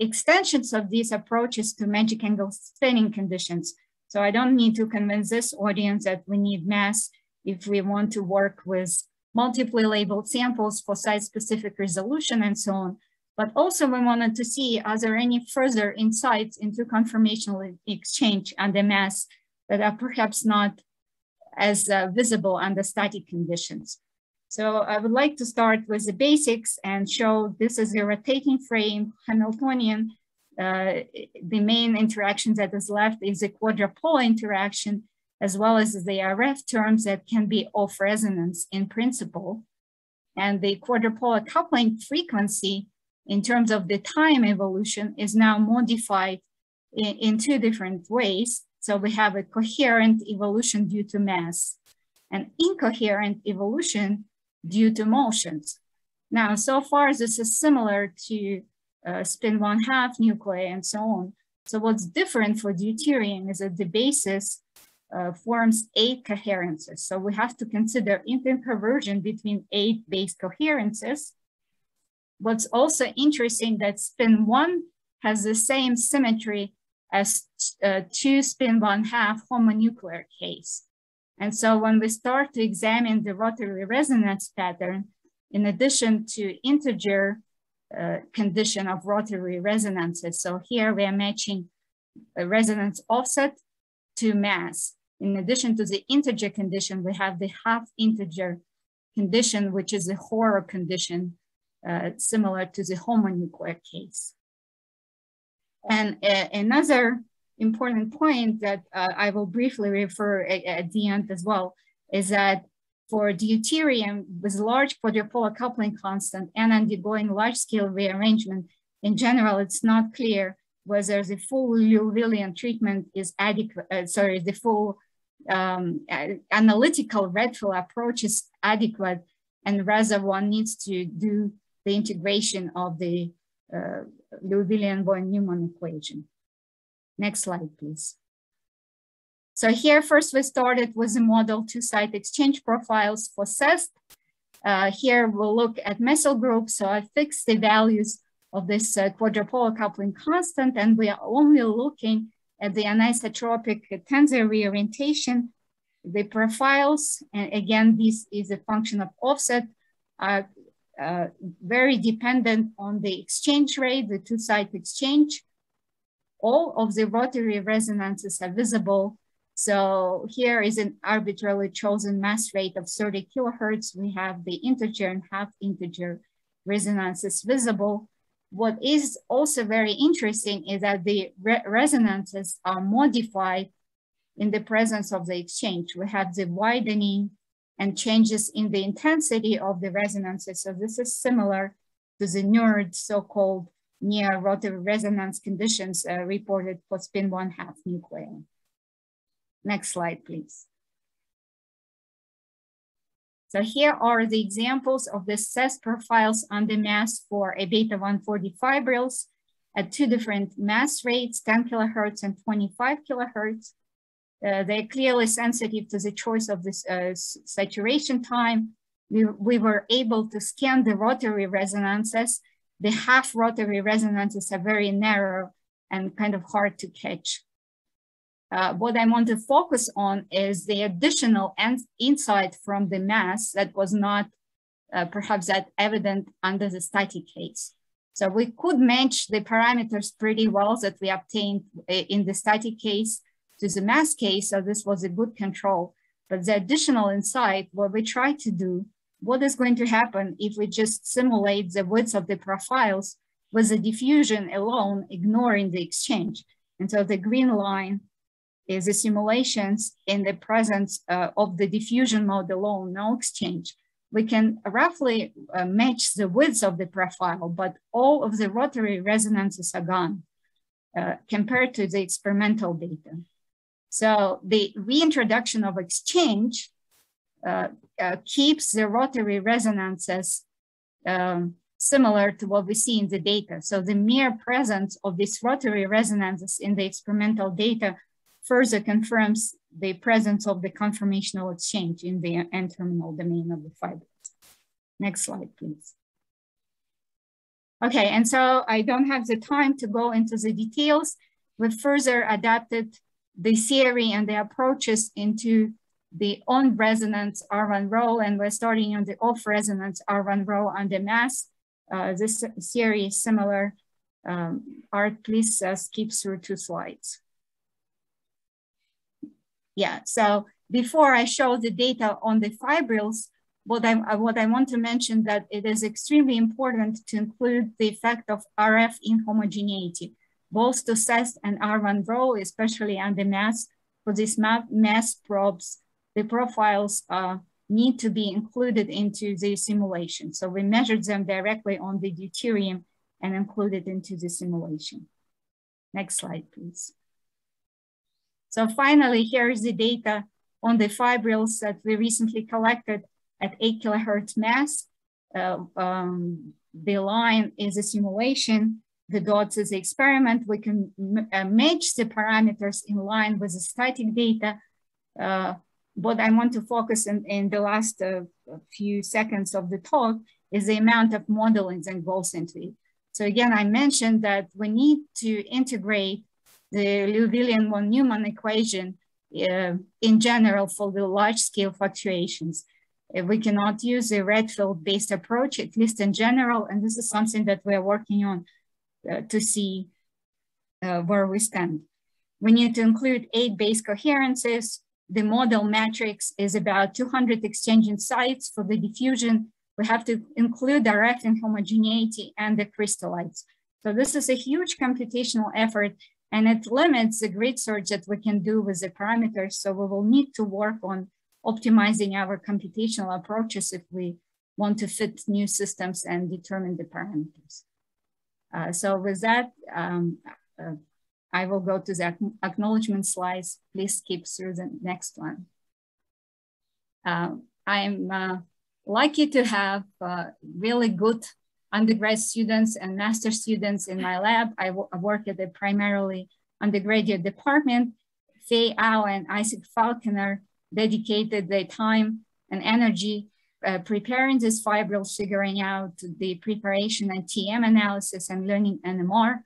extensions of these approaches to magic angle spinning conditions. So I don't need to convince this audience that we need mass if we want to work with multiply labeled samples for site-specific resolution and so on. But also we wanted to see, are there any further insights into conformational exchange under mass that are perhaps not as visible under static conditions. So I would like to start with the basics and show this is a rotating frame Hamiltonian. The main interaction that is left is a quadrupolar interaction, as well as the RF terms that can be off resonance in principle. And the quadrupolar coupling frequency in terms of the time evolution is now modified in 2 different ways. So we have a coherent evolution due to mass and incoherent evolution due to motions. Now, so far this is similar to spin 1/2 nuclei, and so on. So what's different for deuterium is that the basis forms 8 coherences. So we have to consider interconversion between 8 base coherences. What's also interesting that spin 1 has the same symmetry as 2 spin 1/2 homonuclear case. And so when we start to examine the rotary resonance pattern, in addition to integer condition of rotary resonances, so here we are matching a resonance offset to mass. In addition to the integer condition, we have the half integer condition, which is a Horror condition, similar to the homonuclear case. And another important point that I will briefly refer at the end as well is that for deuterium with large quadrupolar coupling constant and undergoing large-scale rearrangement, in general, it's not clear whether the full Liouvillean treatment is adequate, the full analytical Redfield approach is adequate, and rather one needs to do the integration of the Liouvillean-von-Neumann equation. Next slide, please. So here, first we started with the model 2-site exchange profiles for CEST. Here we'll look at methyl groups. So I fixed the values of this quadrupolar coupling constant, and we are only looking at the anisotropic tensor reorientation. The profiles, and again, this is a function of offset, are very dependent on the exchange rate, the 2-site exchange. All of the rotary resonances are visible. So here is an arbitrarily chosen mass rate of 30 kilohertz. We have the integer and half integer resonances visible. What is also very interesting is that the resonances are modified in the presence of the exchange. We have the widening and changes in the intensity of the resonances. So this is similar to the NERD, so-called near rotary resonance conditions reported for spin 1/2 nuclei. Next slide, please. So here are the examples of the CEST profiles under mass for a beta-140 fibrils at 2 different mass rates, 10 kilohertz and 25 kilohertz. They're clearly sensitive to the choice of this saturation time. We were able to scan the rotary resonances. The half rotary resonances are very narrow and kind of hard to catch. What I want to focus on is the additional insight from the mass that was not perhaps that evident under the static case. So we could match the parameters pretty well that we obtained in the static case to the mass case, so this was a good control. But the additional insight, what we try to do, what is going to happen if we just simulate the width of the profiles with the diffusion alone, ignoring the exchange. And so the green line is the simulations in the presence of the diffusion mode alone, no exchange. We can roughly match the width of the profile, but all of the rotary resonances are gone compared to the experimental data. So the reintroduction of exchange keeps the rotary resonances similar to what we see in the data. So the mere presence of these rotary resonances in the experimental data further confirms the presence of the conformational exchange in the N-terminal domain of the fibrils. Next slide, please. Okay, and so I don't have the time to go into the details. We further adapted the theory and the approaches into the on-resonance R1 row, and we're starting on the off-resonance R1 row under mass. This theory is similar. Art, please skip through 2 slides. Yeah, so before I show the data on the fibrils, what I want to mention that it is extremely important to include the effect of RF inhomogeneity, both to CEST and R1 row, especially under mass. For these mass probes, the profiles need to be included into the simulation. So we measured them directly on the deuterium and included into the simulation. Next slide, please. So finally, here is the data on the fibrils that we recently collected at 8 kilohertz mass. The line is a simulation, the dots as the experiment, we can match the parameters in line with the static data. What I want to focus in the last few seconds of the talk is the amount of modeling that goes into it. So again, I mentioned that we need to integrate the Liouville von Neumann equation in general for the large scale fluctuations. We cannot use a Redfield-based approach, at least in general, and this is something that we're working on to see where we stand. We need to include 8 base coherences. The model matrix is about 200 exchanging sites for the diffusion. We have to include direct homogeneity and the crystallites. So this is a huge computational effort, and it limits the grid search that we can do with the parameters. So we will need to work on optimizing our computational approaches if we want to fit new systems and determine the parameters. So with that, I will go to the acknowledgement slides. Please skip through the next one. I'm lucky to have really good undergrad students and master students in my lab. I work at a primarily undergraduate department. Faye Au and Isaac Falconer dedicated their time and energy preparing these fibrils, figuring out the preparation and TM analysis and learning NMR.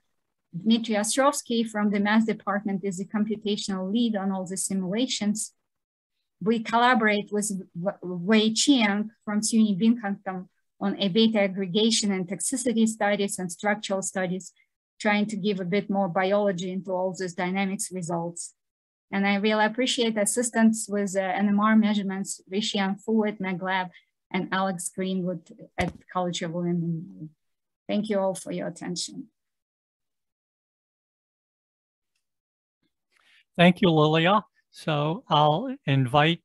Dmitry Ostrovsky from the math department is the computational lead on all the simulations. We collaborate with Wei Chiang from SUNY Binghamton on a beta aggregation and toxicity studies and structural studies, trying to give a bit more biology into all these dynamics results. And I really appreciate assistance with NMR measurements, Rishian Fu at MagLab and Alex Greenwood at College of William. Thank you all for your attention. Thank you, Liliya. So I'll invite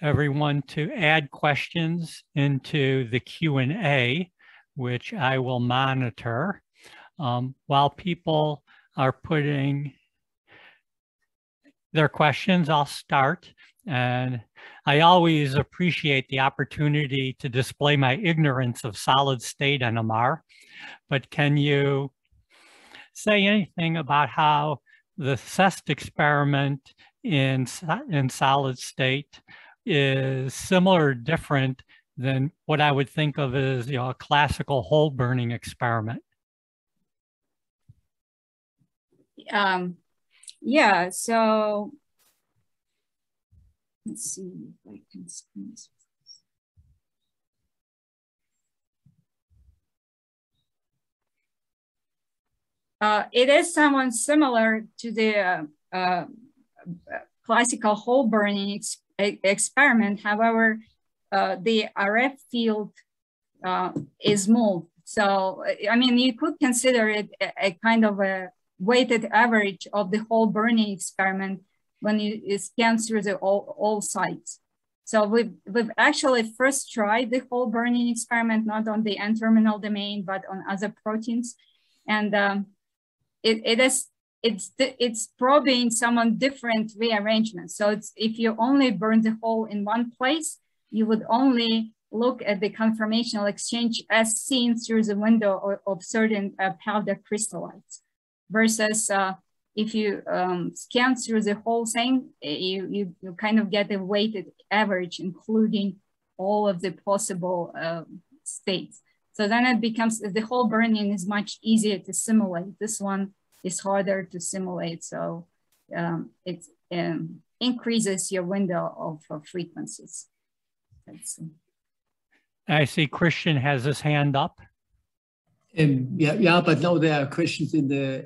everyone to add questions into the Q&A, which I will monitor. While people are putting their questions, I'll start. And I always appreciate the opportunity to display my ignorance of solid state NMR, but can you say anything about how the CEST experiment in solid state is similar or different than what I would think of as, a classical hole burning experiment? Yeah, so let's see if I can screen this. It is somewhat similar to the classical hole burning experiment. However, the RF field is moved. So, I mean, you could consider it a kind of a weighted average of the hole burning experiment when you scan through the all sites. So we've actually first tried the hole burning experiment, not on the N-terminal domain, but on other proteins. And it's probing some different rearrangement. So it's, if you only burn the hole in one place, you would only look at the conformational exchange as seen through the window of certain powder crystallites. Versus if you scan through the whole thing, you kind of get a weighted average, including all of the possible states. So then it becomes, the hole burning is much easier to simulate. This one is harder to simulate. So it increases your window of frequencies. I see Christian has his hand up. Yeah, but now there are questions in the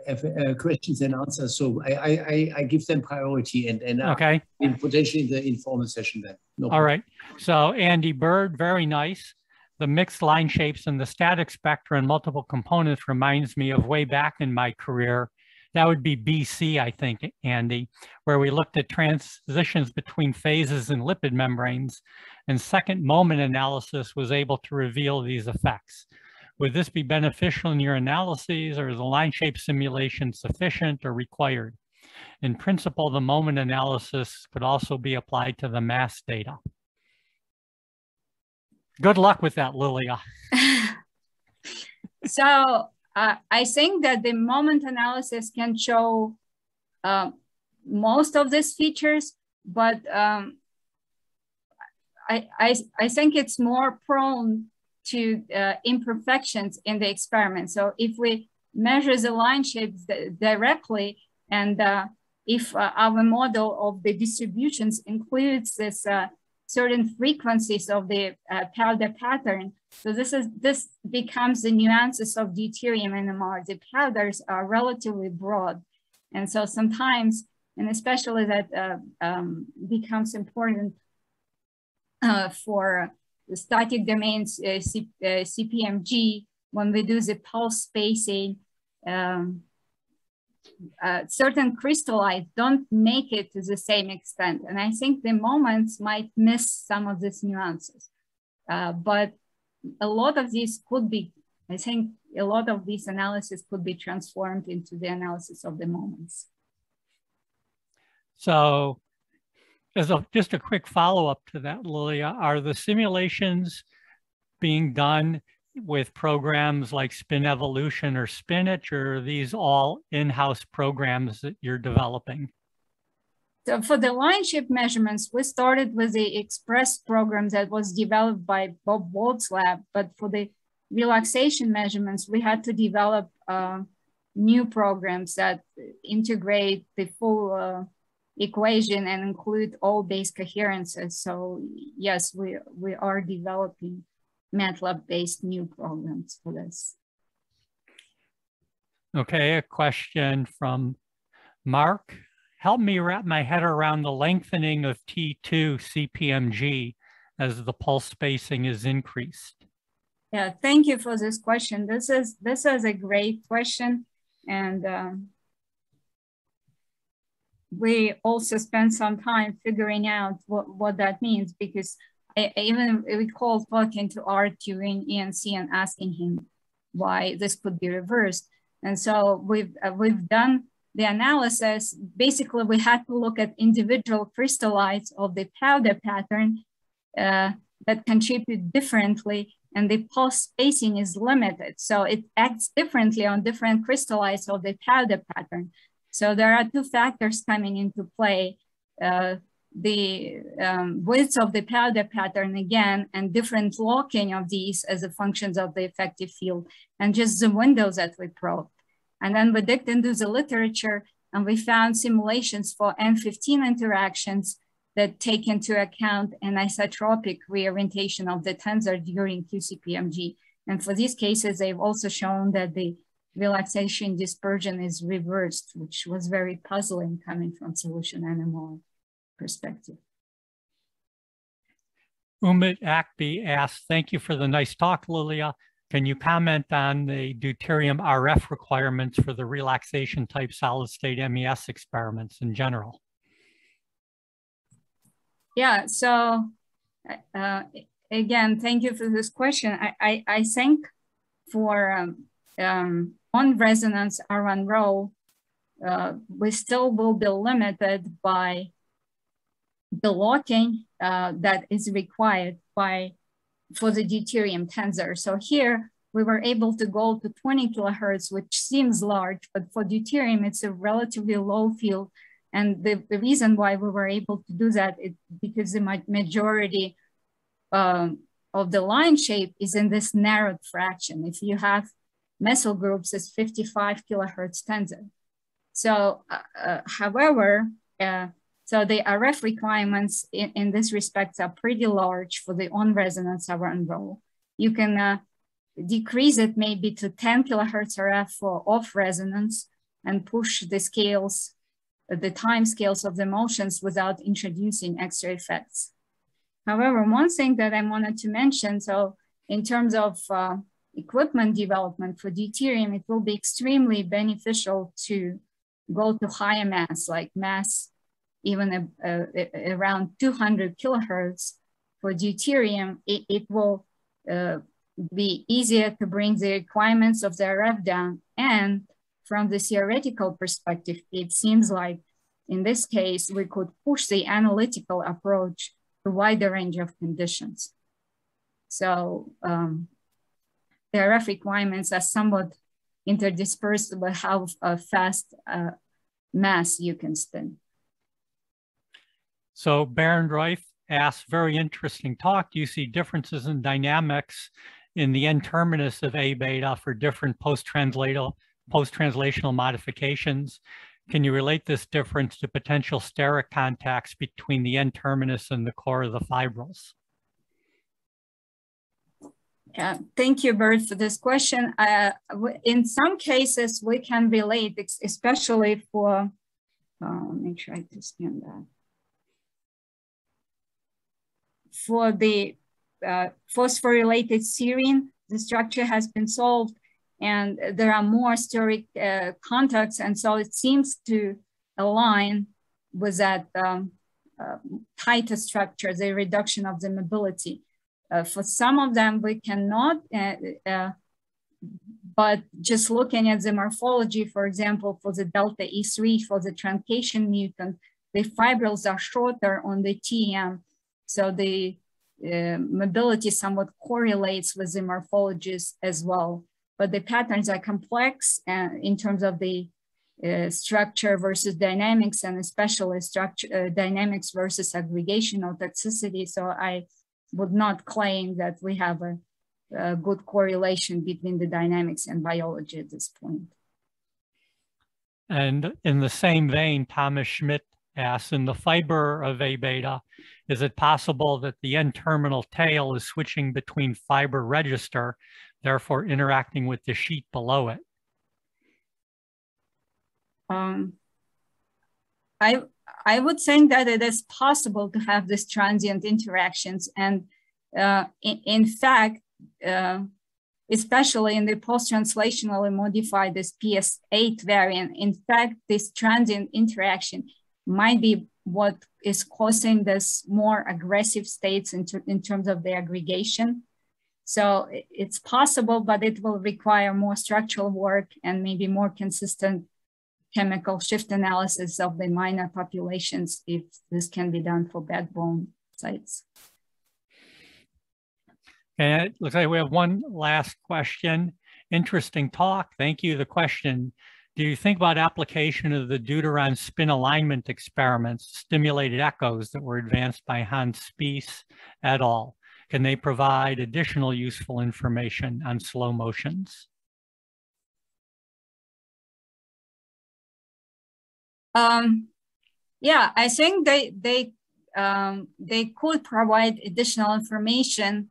questions and answers, so I give them priority and okay, in potentially the informal session then. No all right. So Andy Bird, very nice. The mixed line shapes and the static spectra and multiple components reminds me of way back in my career. That would be BC, I think, Andy, where we looked at transitions between phases in lipid membranes, and second moment analysis was able to reveal these effects. Would this be beneficial in your analyses, or is the line shape simulation sufficient or required? In principle, the moment analysis could also be applied to the mass data. Good luck with that, Liliya. So I think that the moment analysis can show most of these features, but I think it's more prone to imperfections in the experiment. So if we measure the line shapes directly, and if our model of the distributions includes this certain frequencies of the powder pattern, so this becomes the nuances of deuterium NMR. The powders are relatively broad, and so sometimes, and especially that becomes important for the static domains CPMG, when we do the pulse spacing, certain crystallites don't make it to the same extent. And I think the moments might miss some of these nuances. But a lot of these could be, I think a lot of these analysis could be transformed into the analysis of the moments. So as just a quick follow-up to that, Liliya, are the simulations being done with programs like Spin Evolution or Spinach, or are these all in-house programs that you're developing? So for the line shape measurements, we started with the Express program that was developed by Bob Wald's lab, but for the relaxation measurements, we had to develop new programs that integrate the full equation and include all base coherences. So yes, we are developing MATLAB-based new programs for this. Okay, a question from Mark. Help me wrap my head around the lengthening of T2 CPMG as the pulse spacing is increased. Yeah, thank you for this question. This is a great question, and we also spent some time figuring out what that means, because I even recall talking to Art during ENC and asking him why this could be reversed. And so we've done the analysis. Basically, we had to look at individual crystallites of the powder pattern that contribute differently, and the pulse spacing is limited. So it acts differently on different crystallites of the powder pattern. So there are two factors coming into play. The width of the powder pattern again, and different locking of these as a functions of the effective field, and just the windows that we probed. And then we digged into the literature, and we found simulations for N15 interactions that take into account an isotropic reorientation of the tensor during QCPMG. And for these cases, they've also shown that the relaxation dispersion is reversed, which was very puzzling coming from solution NMR perspective. Umit Akbi asked, thank you for the nice talk, Liliya. Can you comment on the deuterium RF requirements for the relaxation type solid state MES experiments in general? Yeah, so again, thank you for this question. I think for on resonance R1 row, we still will be limited by the locking that is required for the deuterium tensor. So here we were able to go to 20 kilohertz, which seems large, but for deuterium, it's a relatively low field. And the reason why we were able to do that is because the majority of the line shape is in this narrowed fraction. If you have methyl groups, it's 55 kilohertz tensor. So, however, so the RF requirements in this respect are pretty large for the on-resonance R1 row. You can decrease it maybe to 10 kilohertz RF for off-resonance and push the scales, the time scales of the motions without introducing extra effects. However, one thing that I wanted to mention, so in terms of equipment development for deuterium, it will be extremely beneficial to go to higher mass, like mass even around 200 kilohertz for deuterium. It will be easier to bring the requirements of the RF down. And from the theoretical perspective, it seems like in this case, we could push the analytical approach to a wider range of conditions. So the RF requirements are somewhat interdispersed by how fast mass you can spin. So Berendreich asks, very interesting talk. Do you see differences in dynamics in the N-terminus of A beta for different post-translational modifications? Can you relate this difference to potential steric contacts between the N-terminus and the core of the fibrils? Thank you, Bert, for this question. In some cases, we can relate, especially for, let me try to scan that. For the phosphorylated serine, the structure has been solved and there are more steric contacts. And so it seems to align with that tighter structure, the reduction of the mobility. For some of them, we cannot, but just looking at the morphology, for example, for the delta E3, for the truncation mutant, the fibrils are shorter on the TM. So the mobility somewhat correlates with the morphologies as well. But the patterns are complex in terms of the structure versus dynamics, and especially structure dynamics versus aggregation or toxicity. So I would not claim that we have a good correlation between the dynamics and biology at this point. And in the same vein, Thomas Schmidt asks, in the fiber of A beta, is it possible that the N-terminal tail is switching between fiber register, therefore interacting with the sheet below it? I would think that it is possible to have these transient interactions. And in fact, especially in the post-translationally modified this PS8 variant, in fact, this transient interaction might be what is causing this more aggressive states in terms of the aggregation. So it's possible, but it will require more structural work and maybe more consistent chemical shift analysis of the minor populations if this can be done for backbone sites. And it looks like we have one last question. Interesting talk. Thank you. The question, do you think about application of the deuteron spin alignment experiments, stimulated echoes that were advanced by Hans Spies et al.? Can they provide additional useful information on slow motions? Yeah, I think they could provide additional information,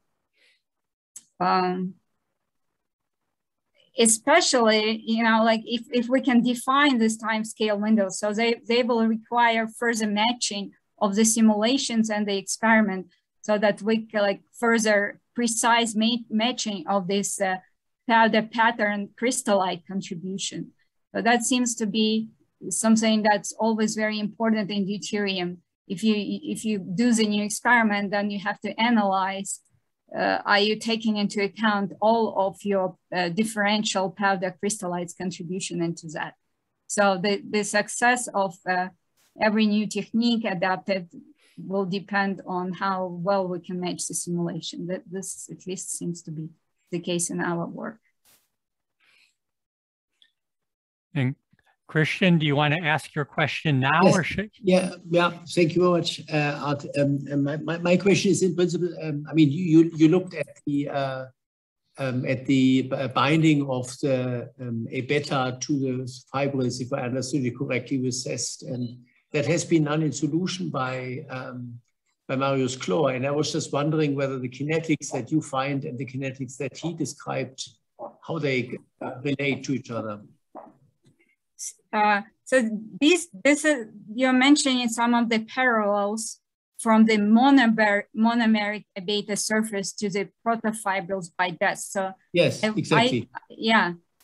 especially, you know, like if we can define this time scale window. So they will require further matching of the simulations and the experiment so that we can like further precise matching of this powder pattern crystallite contribution. So that seems to be something that's always very important in deuterium. If you do the new experiment, then you have to analyze, are you taking into account all of your differential powder crystallites contribution into that? So the success of every new technique adapted will depend on how well we can match the simulation. This at least seems to be the case in our work. And Christian, do you want to ask your question now? Yes. Or should? Yeah, thank you very much, Art. My question is in principle, I mean, you looked at the binding of the A beta to the fibrils, if I understood it correctly, with CEST, and that has been done in solution by Marius Chlor. And I was just wondering whether the kinetics that you find and the kinetics that he described, how they relate to each other. So this is, you're mentioning some of the parallels from the monomeric beta surface to the protofibrils by death. So yes, exactly.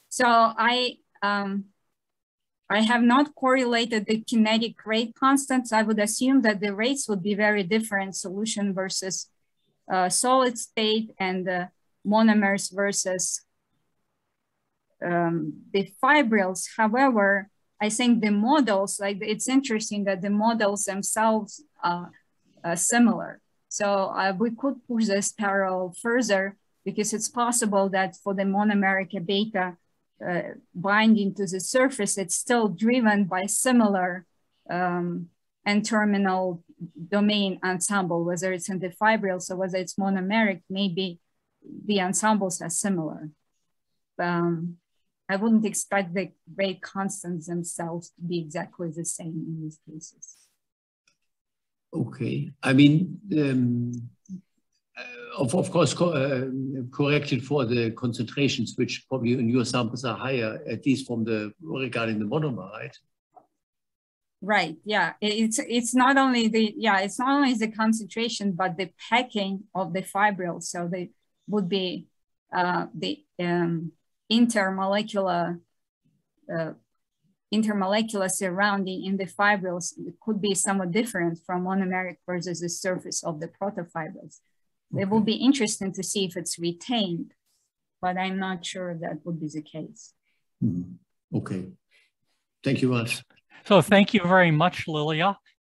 So I have not correlated the kinetic rate constants. I would assume that the rates would be very different, solution versus solid state, and monomers versus the fibrils. However, I think the models, like it's interesting that the models themselves are similar. So we could push this parallel further, because it's possible that for the monomeric beta, binding to the surface, it's still driven by similar N-terminal domain ensemble, whether it's in the fibrils or whether it's monomeric, maybe the ensembles are similar. I wouldn't expect the rate constants themselves to be exactly the same in these cases. Okay, I mean, of course, corrected for the concentrations, which probably in your samples are higher, at least from the regarding the monomer, right? Right. Yeah. It's not only the concentration, but the packing of the fibrils. So they would be the intermolecular surrounding in the fibrils could be somewhat different from monomeric versus the surface of the protofibrils. Okay. It will be interesting to see if it's retained, but I'm not sure that would be the case. Okay. Thank you much. So thank you very much, Liliya.